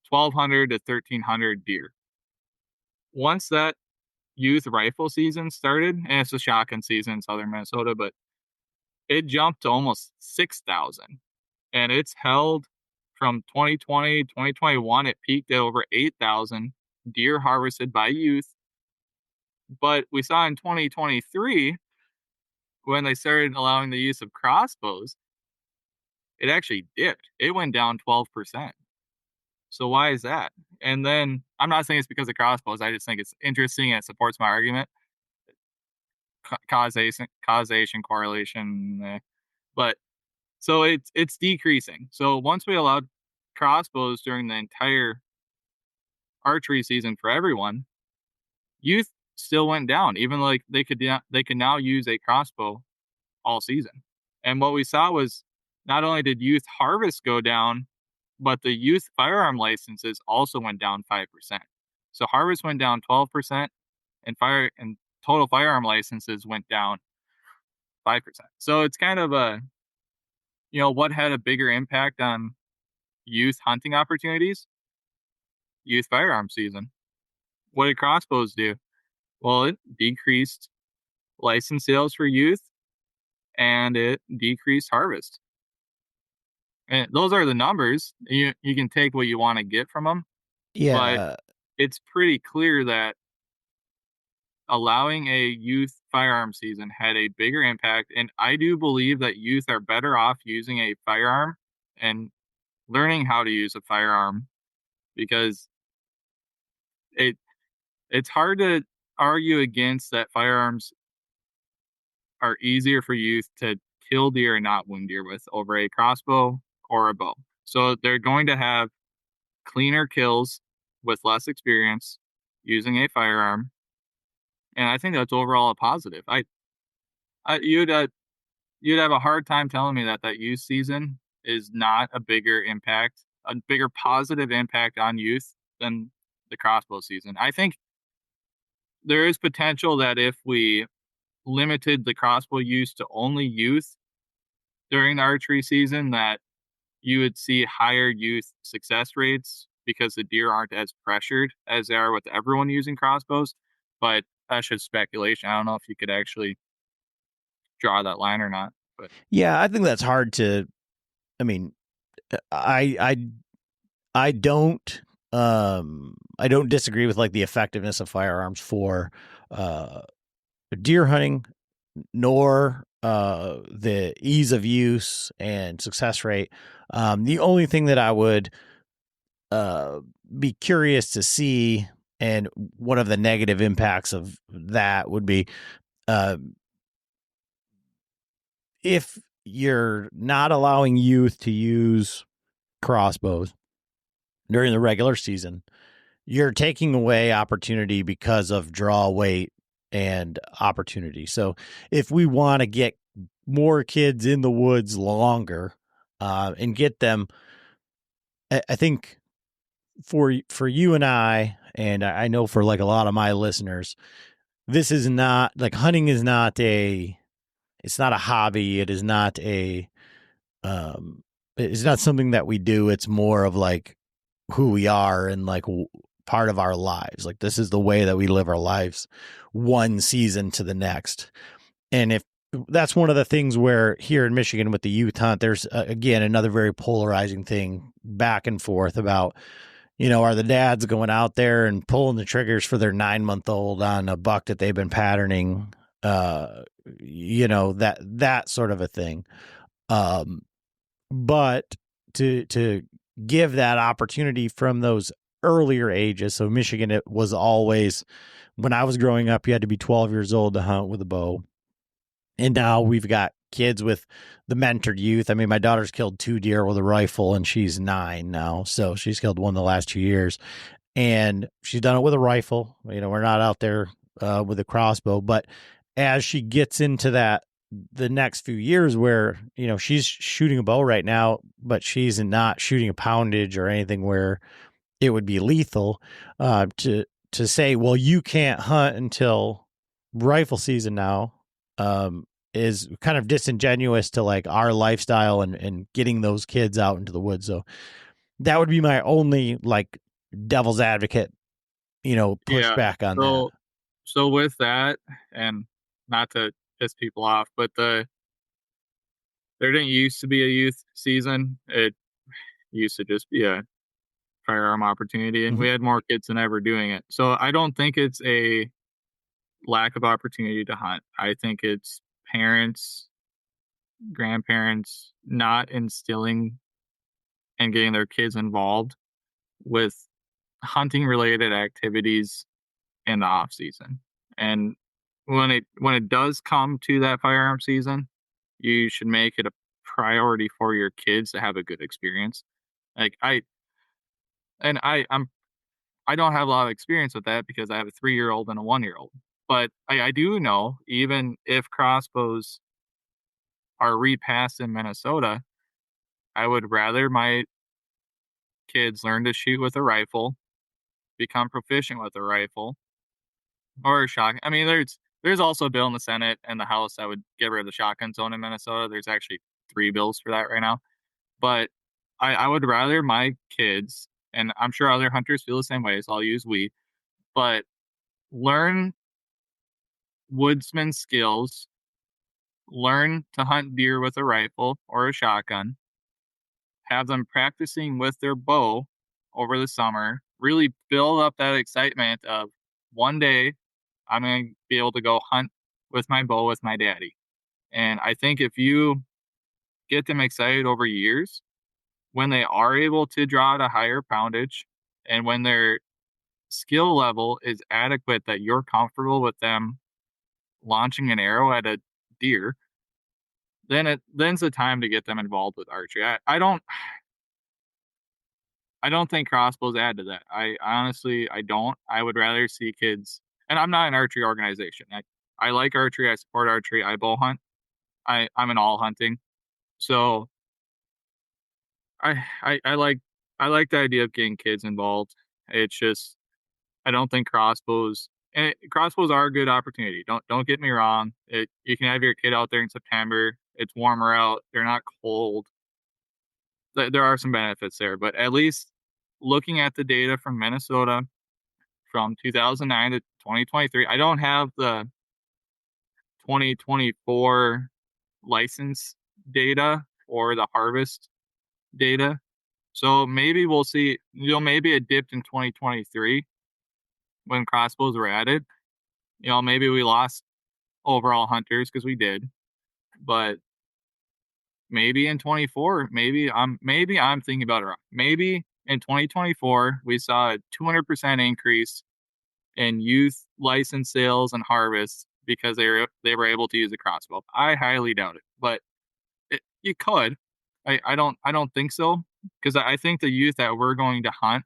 1,200 to 1,300 deer. Once that youth rifle season started, and it's a shotgun season in southern Minnesota, but it jumped to almost 6,000, and it's held from 2020, 2021. It peaked at over 8,000 deer harvested by youth. But we saw in 2023, when they started allowing the use of crossbows, it actually dipped. It went down 12%. So why is that? And then, I'm not saying it's because of crossbows. I just think it's interesting and it supports my argument. Causation, correlation. But so it's decreasing. So once we allowed crossbows during the entire archery season for everyone, youth still went down, even though they could now use a crossbow all season. And what we saw was, not only did youth harvest go down, but the youth firearm licenses also went down 5%. So harvest went down 12%, and total firearm licenses went down 5%. So it's kind of what had a bigger impact on youth hunting opportunities? Youth firearm season. What did crossbows do? Well, it decreased license sales for youth, and it decreased harvest. And those are the numbers. You can take what you want to get from them. Yeah. But it's pretty clear that allowing a youth firearm season had a bigger impact. And I do believe that youth are better off using a firearm and learning how to use a firearm, because it's hard to argue against that firearms are easier for youth to kill deer and not wound deer with over a crossbow or a bow. So they're going to have cleaner kills with less experience using a firearm, and I think that's overall a positive. You'd have a hard time telling me that youth season is not a bigger positive impact on youth than the crossbow season. I think there is potential that if we limited the crossbow use to only youth during the archery season, that you would see higher youth success rates because the deer aren't as pressured as they are with everyone using crossbows. But that's just speculation. I don't know if you could actually draw that line or not. But Yeah, I think that's hard to. I mean, I don't disagree with like the effectiveness of firearms for deer hunting, nor the ease of use and success rate. The only thing that I would be curious to see, and one of the negative impacts of that would be if you're not allowing youth to use crossbows during the regular season, you're taking away opportunity because of draw weight and opportunity. So if we want to get more kids in the woods longer and get them, I think for you and I know for like a lot of my listeners, this is not like hunting is not it's not a hobby. It is not it's not something that we do. It's more of like who we are and like part of our lives. Like this is the way that we live our lives one season to the next. And if that's one of the things where here in Michigan with the youth hunt, there's again, another very polarizing thing back and forth about, are the dads going out there and pulling the triggers for their 9-month-old on a buck that they've been patterning, that sort of a thing. But to give that opportunity from those earlier ages. So Michigan, it was always, when I was growing up, you had to be 12 years old to hunt with a bow. And now we've got kids with the mentored youth. I mean, my daughter's killed 2 deer with a rifle and she's 9 now. So she's killed one the last 2 years and she's done it with a rifle. We're not out there with a crossbow, but as she gets into the next few years where, she's shooting a bow right now, but she's not shooting a poundage or anything where it would be lethal, to say, well, you can't hunt until rifle season now, is kind of disingenuous to like our lifestyle and getting those kids out into the woods. So that would be my only like devil's advocate, pushback on that. So with that, and not to piss people off, but there didn't used to be a youth season. It used to just be a firearm opportunity, and we had more kids than ever doing it. So I don't think it's a lack of opportunity to hunt. I think it's parents, grandparents not instilling and getting their kids involved with hunting related activities in the off season. And when it does come to that firearm season, you should make it a priority for your kids to have a good experience. Like I don't have a lot of experience with that because I have a 3-year-old and a 1-year-old. But I do know, even if crossbows are repassed in Minnesota, I would rather my kids learn to shoot with a rifle, become proficient with a rifle, or a shotgun. I mean, there's also a bill in the Senate and the House that would get rid of the shotgun zone in Minnesota. There's actually 3 bills for that right now. But I would rather my kids, and I'm sure other hunters feel the same way, so I'll use we, but learn woodsman skills, learn to hunt deer with a rifle or a shotgun, have them practicing with their bow over the summer, really build up that excitement of one day I'm going to be able to go hunt with my bow with my daddy. And I think if you get them excited over years, when they are able to draw at a higher poundage and when their skill level is adequate that you're comfortable with them launching an arrow at a deer, then's the time to get them involved with archery. I don't think crossbows add to that. I honestly, I don't. I would rather see kids, and I'm not an archery organization. I like archery. I support archery. I bow hunt. I'm in all hunting. So I like the idea of getting kids involved. It's just, I don't think crossbows, and crossbows are a good opportunity. Don't get me wrong. You can have your kid out there in September. It's warmer out. They're not cold. There are some benefits there, but at least looking at the data from Minnesota from 2009 to 2023, I don't have the 2024 license data or the harvest data. So maybe we'll see, maybe it dipped in 2023 when crossbows were added. Maybe we lost overall hunters because we did, but maybe in 24, maybe I'm thinking about it wrong. Maybe in 2024, we saw a 200% increase in youth license sales and harvests because they were able to use a crossbow. I highly doubt it, but you could. I don't think so, because I think the youth that we're going to hunt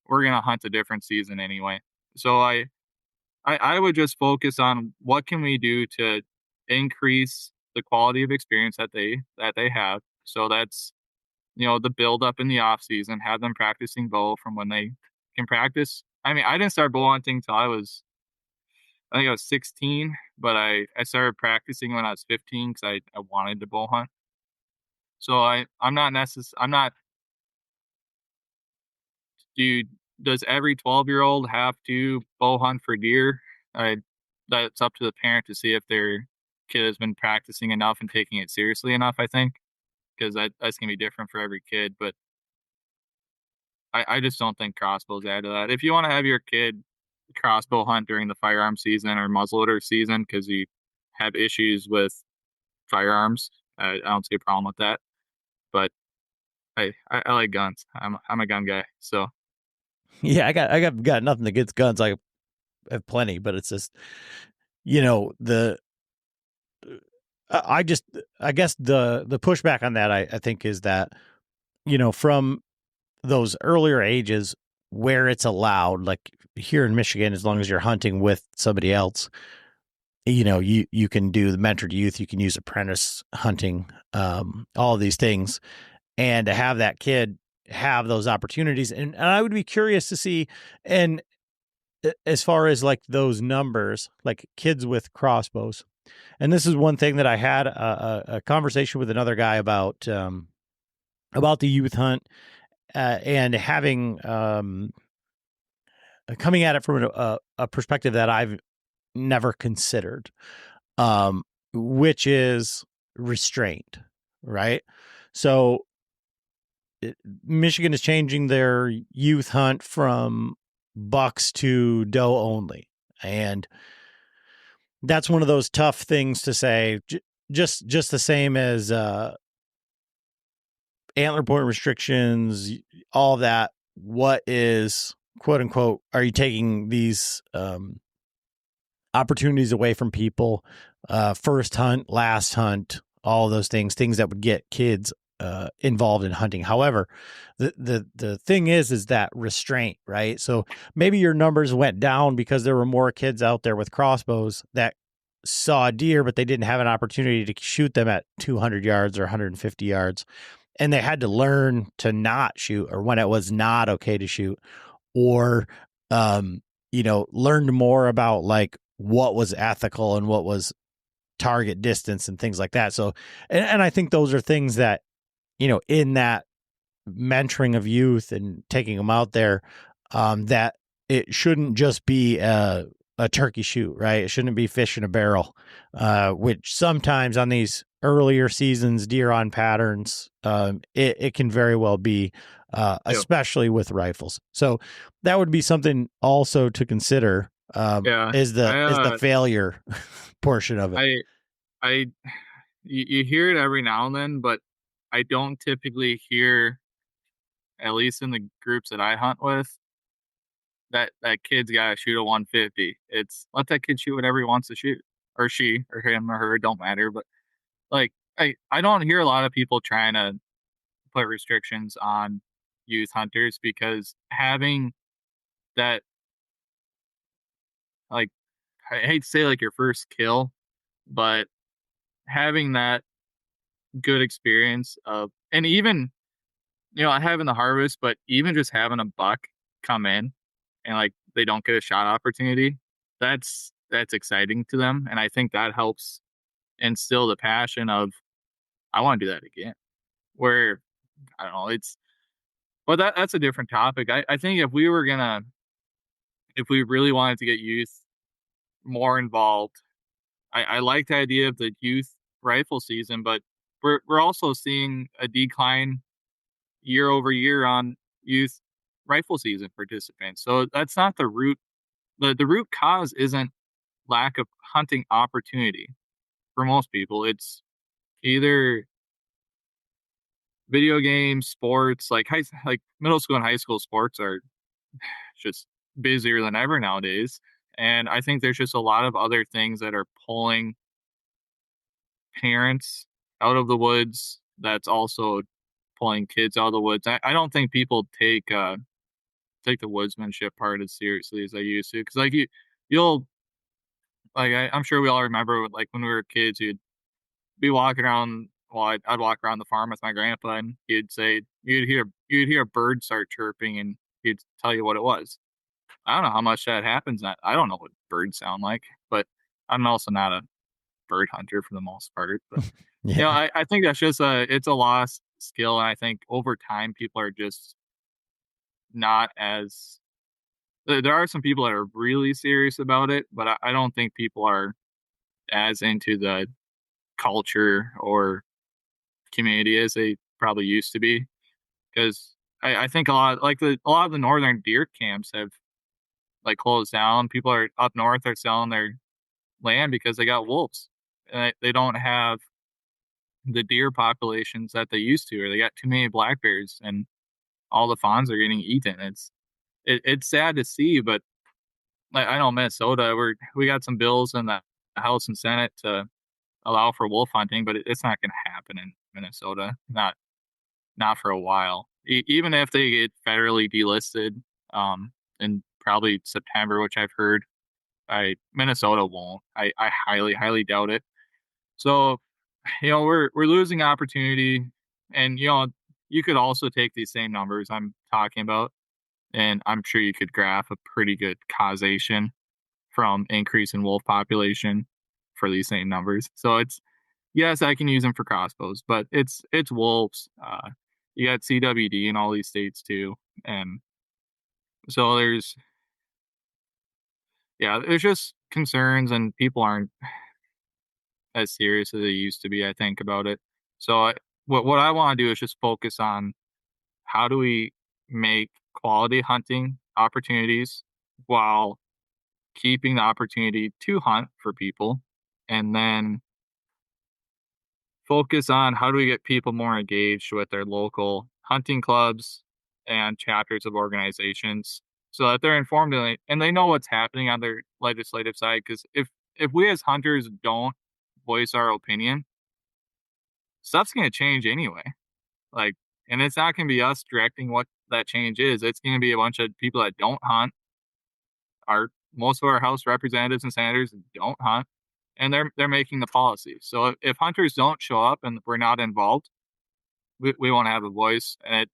a different season anyway. So I would just focus on what can we do to increase the quality of experience that they have. So that's, the build up in the off season, have them practicing bow from when they can practice. I mean, I didn't start bow hunting till I think I was 16, but I started practicing when I was 15 because I wanted to bow hunt. So I'm not does every 12-year-old have to bow hunt for deer? That's up to the parent to see if their kid has been practicing enough and taking it seriously enough, I think, because that's going to be different for every kid. But I just don't think crossbows add to that. If you want to have your kid crossbow hunt during the firearm season or muzzleloader season because you have issues with firearms, I don't see a problem with that. But I like guns. I'm a gun guy, so. Yeah, I got nothing against guns. I have plenty, but it's just, I guess the pushback on that I think is that, from those earlier ages where it's allowed, like here in Michigan, as long as you're hunting with somebody else, you can do the mentored youth, you can use apprentice hunting, all of these things, and to have that kid have those opportunities. And I would be curious to see, and as far as like those numbers, like kids with crossbows. And this is one thing that I had a conversation with another guy about the youth hunt, and having coming at it from a perspective that I've never considered, which is restraint, right? So Michigan is changing their youth hunt from bucks to doe only, and that's one of those tough things to say. Just the same as antler point restrictions, all of that. What is, quote unquote, are you taking these opportunities away from people? First hunt, last hunt, all of those things that would get kids involved in hunting. However, the thing is that restraint, right? So maybe your numbers went down because there were more kids out there with crossbows that saw a deer, but they didn't have an opportunity to shoot them at 200 yards or 150 yards. And they had to learn to not shoot, or when it was not okay to shoot, or, learned more about like what was ethical and what was target distance and things like that. So, and I think those are things that, in that mentoring of youth and taking them out there, that it shouldn't just be a turkey shoot, right? It shouldn't be fish in a barrel, which sometimes on these earlier seasons, deer on patterns, it can very well be, especially with rifles. So that would be something also to consider, is the failure portion of it. You hear it every now and then, but I don't typically hear, at least in the groups that I hunt with, that kid's got to shoot a 150. It's let that kid shoot whatever he wants to shoot, or she, or him, or her. It don't matter. But like, I don't hear a lot of people trying to put restrictions on youth hunters, because having that, like, I hate to say like your first kill, but having that good experience of, and even, having the harvest, but even just having a buck come in and like they don't get a shot opportunity, that's exciting to them. And I think that helps instill the passion of, I want to do that again. Where, I don't know, but that's a different topic. I think if we really wanted to get youth more involved, I like the idea of the youth rifle season, but we're also seeing a decline year over year on youth rifle season participants. So that's not the root. The root cause isn't lack of hunting opportunity for most people. It's either video games, sports, like middle school and high school sports are just busier than ever nowadays. And I think there's just a lot of other things that are pulling parents out of the woods. That's also pulling kids out of the woods. I don't think people take the woodsmanship part as seriously as they used to. Because like you'll like I'm sure we all remember, like when we were kids, you'd be walking around. Well, I'd walk around the farm with my grandpa, and he'd say you'd hear a bird start chirping, and he'd tell you what it was. I don't know how much that happens. I don't know what birds sound like, but I'm also not a bird hunter for the most part. But Yeah. I think that's just it's a lost skill, and I think over time people are just not as. There are some people that are really serious about it, but I don't think people are as into the culture or community as they probably used to be. Because I think a lot of the northern deer camps have like closed down. People are up north are selling their land because they got wolves, and they don't have the deer populations that they used to, or they got too many black bears, and all the fawns are getting eaten. It's sad to see, but like I know Minnesota, we got some bills in the House and Senate to allow for wolf hunting, but it's not going to happen in Minnesota. Not for a while. Even if they get federally delisted, in probably September, which I've heard, Minnesota won't. I highly, highly doubt it. So, we're losing opportunity, and you could also take these same numbers I'm talking about, and I'm sure you could graph a pretty good causation from increase in wolf population for these same numbers. So yes, I can use them for crossbows, but it's wolves. You got CWD in all these states too, and so there's just concerns, and people aren't as serious as they used to be, I think, about it. So what I want to do is just focus on how do we make quality hunting opportunities while keeping the opportunity to hunt for people, and then focus on how do we get people more engaged with their local hunting clubs and chapters of organizations, so that they're informed and they know what's happening on their legislative side. Because if we as hunters don't voice our opinion, stuff's going to change anyway. Like, and it's not going to be us directing what that change is. It's going to be a bunch of people that don't hunt. Most of our House representatives and senators don't hunt, and they're making the policy. So if hunters don't show up and we're not involved, we won't have a voice. And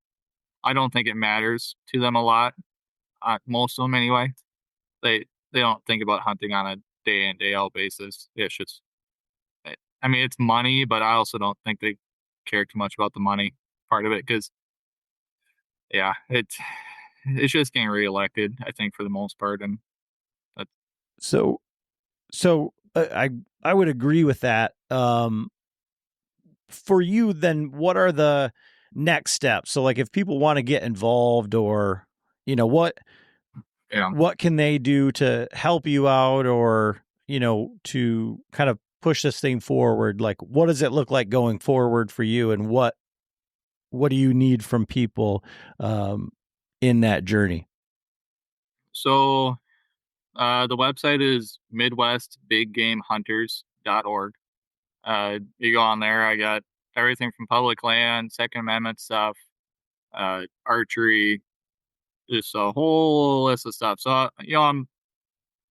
I don't think it matters to them a lot. Most of them anyway. They don't think about hunting on a day in, day out basis. It's just, I mean, it's money, but I also don't think they care too much about the money part of it, because it's just getting reelected, I think, for the most part. And So I would agree with that. For you, then, what are the next steps? So, like, if people want to get involved, or what can they do to help you out, or to kind of push this thing forward? Like, what does it look like going forward for you, and what what do you need from people in that journey? So the website is midwestbiggamehunters.org. You go on there, I got everything from public land, Second Amendment stuff, archery, just a whole list of stuff. So,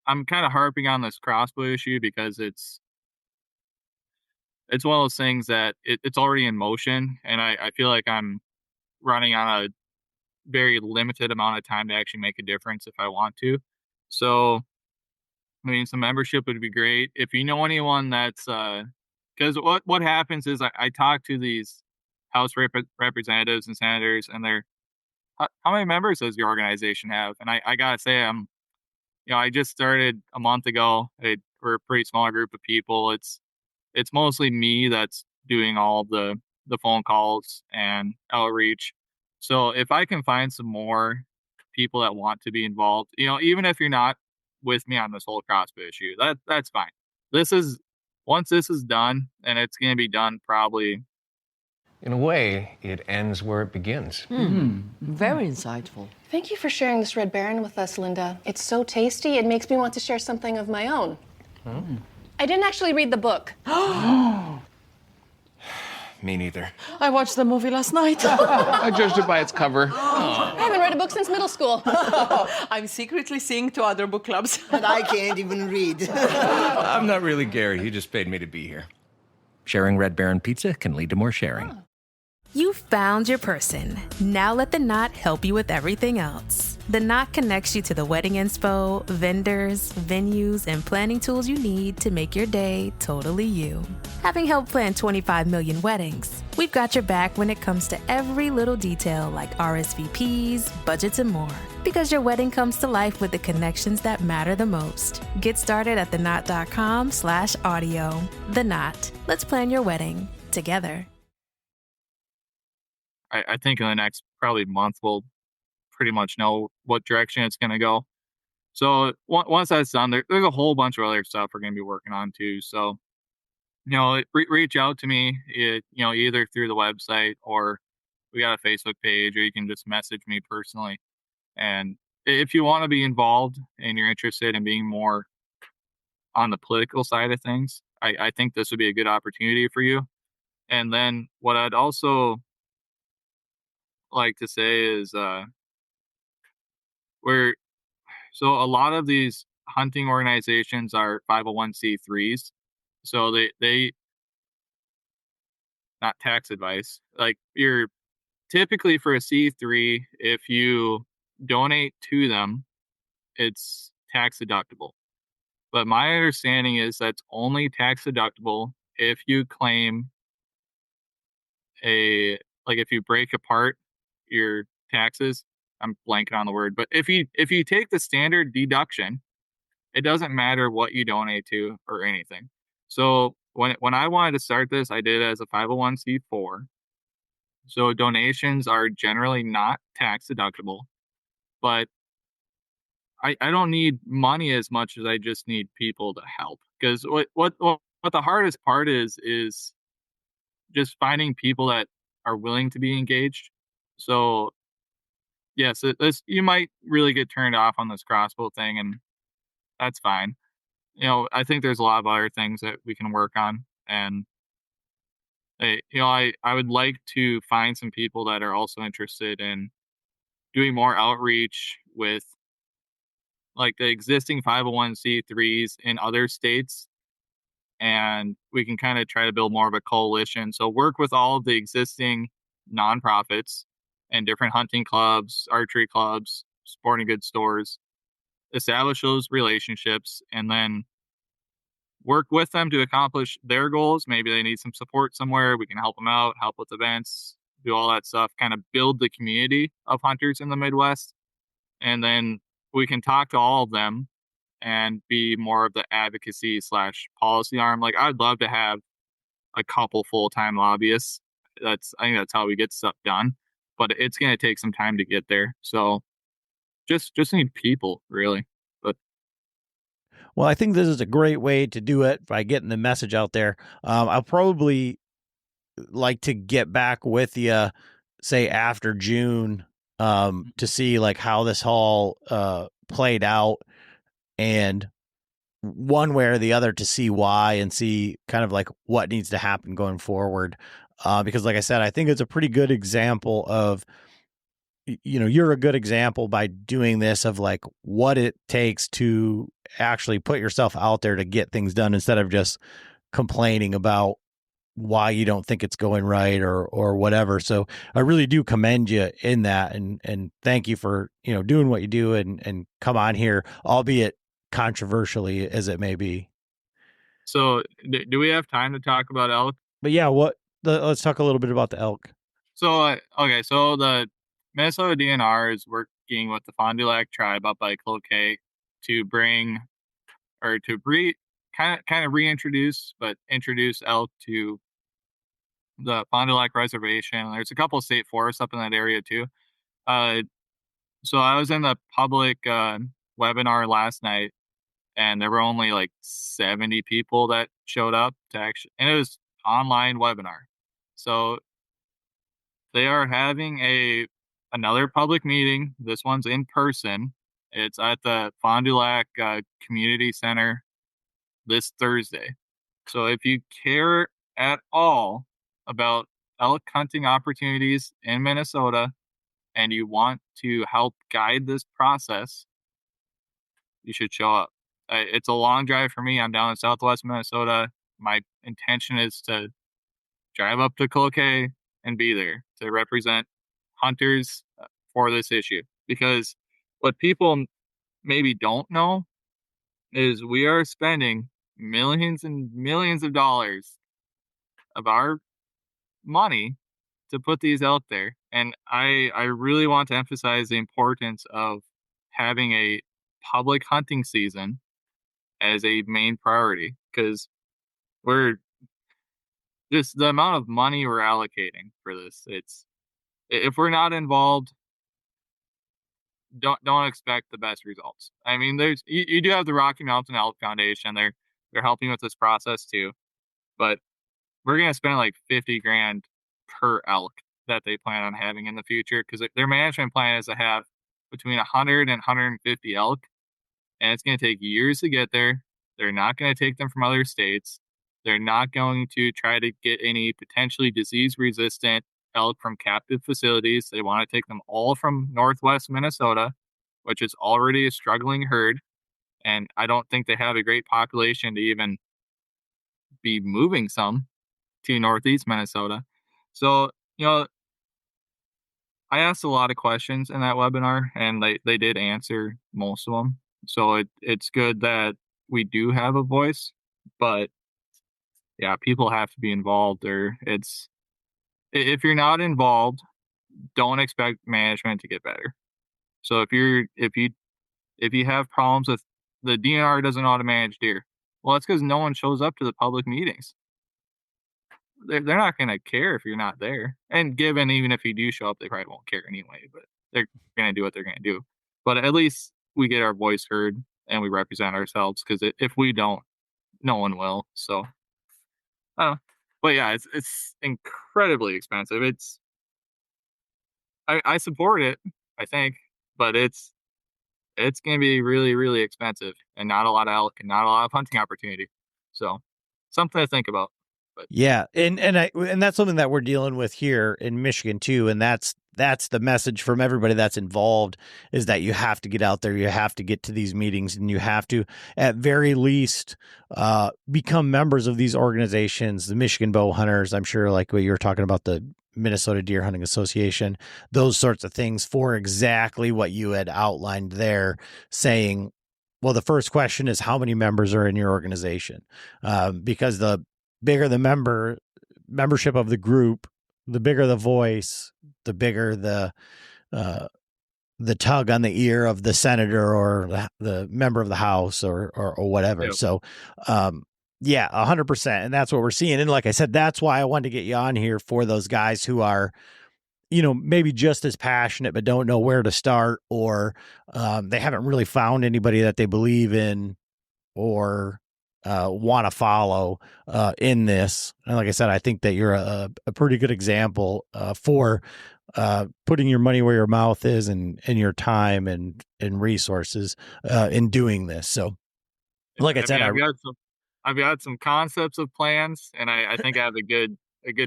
I'm kind of harping on this crossbow issue because it's one of those things that it's already in motion, and I feel like I'm running on a very limited amount of time to actually make a difference if I want to. So, I mean, some membership would be great. If you know anyone that's, because what happens is I talk to these House representatives and senators, and they're, how many members does your organization have? And I gotta say, I just started a month ago. We're a pretty small group of people. It's mostly me that's doing all the phone calls and outreach. So if I can find some more people that want to be involved, even if you're not with me on this whole crossbow issue, that's fine. Once this is done, and it's going to be done probably. In a way, it ends where it begins. Very insightful. Thank you for sharing this Red Baron with us, Linda. It's so tasty, it makes me want to share something of my own. I didn't actually read the book. Me neither. I watched the movie last night. I judged it by its cover. I haven't read a book since middle school. I'm secretly seeing 2 other book clubs. And I can't even read. I'm not really Gary. He just paid me to be here. Sharing Red Baron pizza can lead to more sharing. You found your person. Now let the Knot help you with everything else. The Knot connects you to the wedding inspo, vendors, venues, and planning tools you need to make your day totally you. Having helped plan 25 million weddings, we've got your back when it comes to every little detail like RSVPs, budgets, and more. Because your wedding comes to life with the connections that matter the most. Get started at theknot.com/audio. The Knot. Let's plan your wedding together. I think in the next probably month we'll pretty much know what direction it's going to go. So once that's done, there's a whole bunch of other stuff we're going to be working on too. So, reach out to me, either through the website, or we got a Facebook page, or you can just message me personally. And if you want to be involved and you're interested in being more on the political side of things, I think this would be a good opportunity for you. And then what I'd also like to say is so a lot of these hunting organizations are 501c3s, so they not tax advice, like you're typically for a C3, if you donate to them, it's tax deductible. But my understanding is that's only tax deductible if you claim if you break apart your taxes. I'm blanking on the word, but if you take the standard deduction, it doesn't matter what you donate to or anything. So when I wanted to start this, I did it as a 501c4. So donations are generally not tax deductible, but I don't need money as much as I just need people to help. Because what the hardest part is just finding people that are willing to be engaged. So yes, you might really get turned off on this crossbow thing, and that's fine. I think there's a lot of other things that we can work on, and I would like to find some people that are also interested in doing more outreach with like the existing 501c3s in other states, and we can kind of try to build more of a coalition. So work with all of the existing nonprofits and different hunting clubs, archery clubs, sporting goods stores, establish those relationships, and then work with them to accomplish their goals. Maybe they need some support somewhere. We can help them out, help with events, do all that stuff, kind of build the community of hunters in the Midwest. And then we can talk to all of them and be more of the advocacy / policy arm. Like, I'd love to have a couple full-time lobbyists. I think that's how we get stuff done, but it's going to take some time to get there. So just need people, really. But well, I think this is a great way to do it by getting the message out there. I'll probably like to get back with you say after June, to see like how this all played out, and one way or the other to see why and see kind of like what needs to happen going forward. Because like I said, I think it's a pretty good example of, you're a good example by doing this of like what it takes to actually put yourself out there to get things done instead of just complaining about why you don't think it's going right or whatever. So I really do commend you in that, and thank you for, doing what you do and come on here, albeit controversially as it may be. So do we have time to talk about elk? But yeah, let's talk a little bit about the elk. So, okay. So the Minnesota DNR is working with the Fond du Lac tribe up by Cloquet to bring, or to kind of reintroduce, but introduce elk to the Fond du Lac Reservation. There's a couple of state forests up in that area too. So I was in the public webinar last night, and there were only like 70 people that showed up to actually, and it was online webinar. So they are having another public meeting. This one's in person. It's at the Fond du Lac Community Center this Thursday. So if you care at all about elk hunting opportunities in Minnesota and you want to help guide this process, you should show up. It's a long drive for me. I'm down in southwest Minnesota. My intention is to drive up to Cloquet and be there to represent hunters for this issue. Because what people maybe don't know is we are spending millions and millions of dollars of our money to put these out there. And I really want to emphasize the importance of having a public hunting season as a main priority, because we're just the amount of money we're allocating for this. If we're not involved, don't expect the best results. I mean, you do have the Rocky Mountain Elk Foundation. They're helping with this process too, but we're gonna spend like $50,000 per elk that they plan on having in the future, because their management plan is to have between 100 and 150 elk, and it's gonna take years to get there. They're not gonna take them from other states. They're not going to try to get any potentially disease-resistant elk from captive facilities. They want to take them all from northwest Minnesota, which is already a struggling herd. And I don't think they have a great population to even be moving some to northeast Minnesota. So, I asked a lot of questions in that webinar, and they did answer most of them. So it's good that we do have a voice, but yeah, people have to be involved, or if you're not involved, don't expect management to get better. So if you have problems with the DNR doesn't know how to manage deer, well, that's because no one shows up to the public meetings. They're not going to care if you're not there. And even if you do show up, they probably won't care anyway, but they're going to do what they're going to do. But at least we get our voice heard and we represent ourselves, because if we don't, no one will. So, I don't know. But yeah, it's incredibly expensive. I support it, I think, but it's going to be really, really expensive, and not a lot of elk and not a lot of hunting opportunity. So, something to think about. But yeah, and that's something that we're dealing with here in Michigan too, and that's the message from everybody that's involved, is that you have to get out there, you have to get to these meetings, and you have to, at very least, become members of these organizations, the Michigan Bowhunters. I'm sure, like what you were talking about, the Minnesota Deer Hunting Association, those sorts of things, for exactly what you had outlined there, saying, well, the first question is how many members are in your organization, because the bigger the membership of the group, the bigger the voice, the bigger the tug on the ear of the senator or the member of the House or whatever. Yep. So, yeah, 100%. And that's what we're seeing. And like I said, that's why I wanted to get you on here, for those guys who are, maybe just as passionate, but don't know where to start, or they haven't really found anybody that they believe in or want to follow in this. And like I said, I think that you're a pretty good example for putting your money where your mouth is and your time and resources in doing this. So like I said, I've got some concepts of plans, and I think I have a good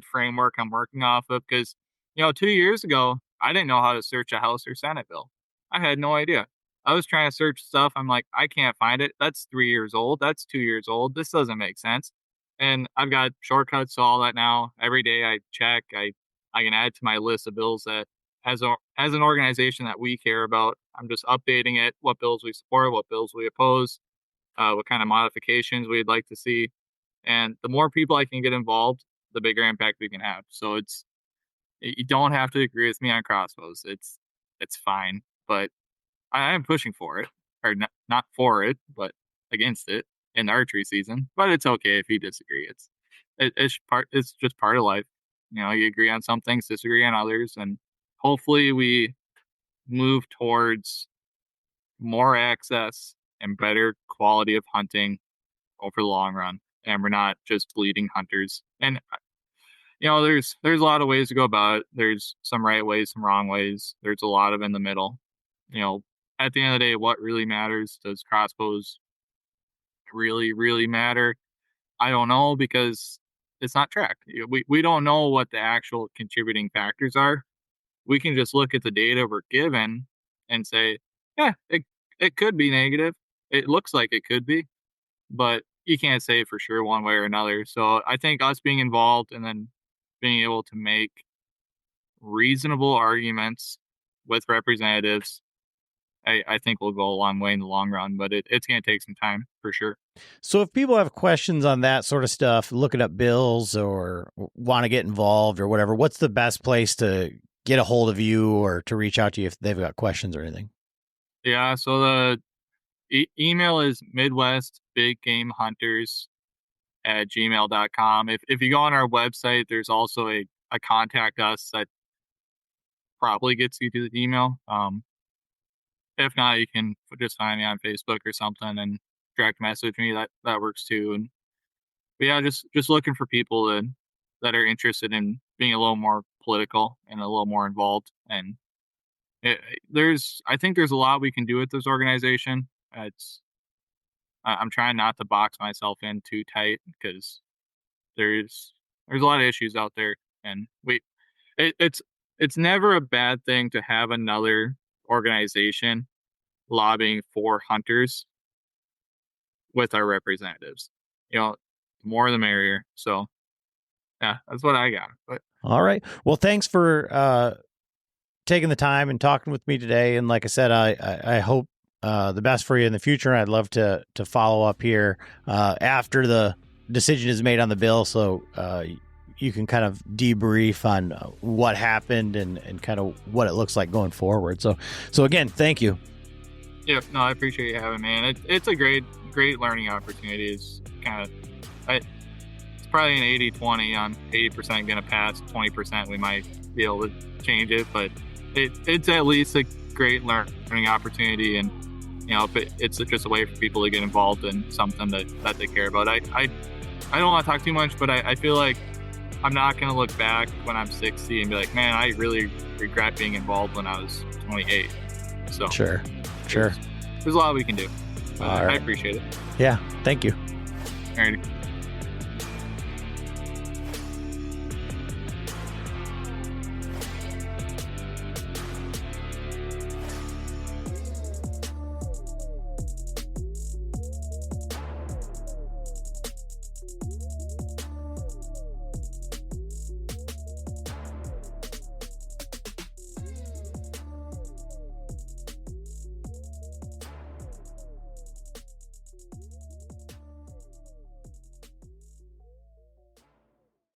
framework I'm working off of, because 2 years ago I didn't know how to search a House or Senate bill. I had no idea. I was trying to search stuff. I'm like, I can't find it. That's 3 years old. That's 2 years old. This doesn't make sense. And I've got shortcuts to all that now. Every day I check. I can add to my list of bills that, as an organization that we care about, I'm just updating it. What bills we support, what bills we oppose, what kind of modifications we'd like to see. And the more people I can get involved, the bigger impact we can have. So you don't have to agree with me on crossbows. It's fine, but I am pushing for it, or not for it, but against it in the archery season. But it's okay if you disagree. It's just part of life. You agree on some things, disagree on others, and hopefully we move towards more access and better quality of hunting over the long run, and we're not just bleeding hunters. And there's a lot of ways to go about it. There's some right ways, some wrong ways. There's a lot of in the middle. At the end of the day, what really matters? Does crossbows really, really matter? I don't know, because it's not tracked. We don't know what the actual contributing factors are. We can just look at the data we're given and say, yeah, it could be negative. It looks like it could be, but you can't say for sure one way or another. So I think us being involved and then being able to make reasonable arguments with representatives, I think will go a long way in the long run, but it's going to take some time for sure. So if people have questions on that sort of stuff, looking up bills or want to get involved or whatever, what's the best place to get a hold of you or to reach out to you if they've got questions or anything? Yeah, so the email is midwestbiggamehunters@gmail.com. If you go on our website, there's also a contact us that probably gets you to the email. If not, you can just find me on Facebook or something and direct message me. That works too. And but yeah, just looking for people that are interested in being a little more political and a little more involved. And I think there's a lot we can do with this organization. I'm trying not to box myself in too tight, because there's a lot of issues out there, and it's never a bad thing to have another organization lobbying for hunters with our representatives. The more the merrier. So yeah, that's what I got. But all right. Well, thanks for taking the time and talking with me today. And like I said, I hope the best for you in the future. I'd love to follow up here after the decision is made on the bill, so you can kind of debrief on what happened and kind of what it looks like going forward. So again, thank you. Yeah, no, I appreciate you having me. And it's a great learning opportunity. It's probably an 80-20 on 80% going to pass, 20% we might be able to change it, but it's at least a great learning opportunity. And it's just a way for people to get involved in something that they care about. I don't want to talk too much, but I feel like I'm not going to look back when I'm 60 and be like, man, I really regret being involved when I was 28. So sure. There's a lot we can do. I appreciate it. Yeah. Thank you. All right.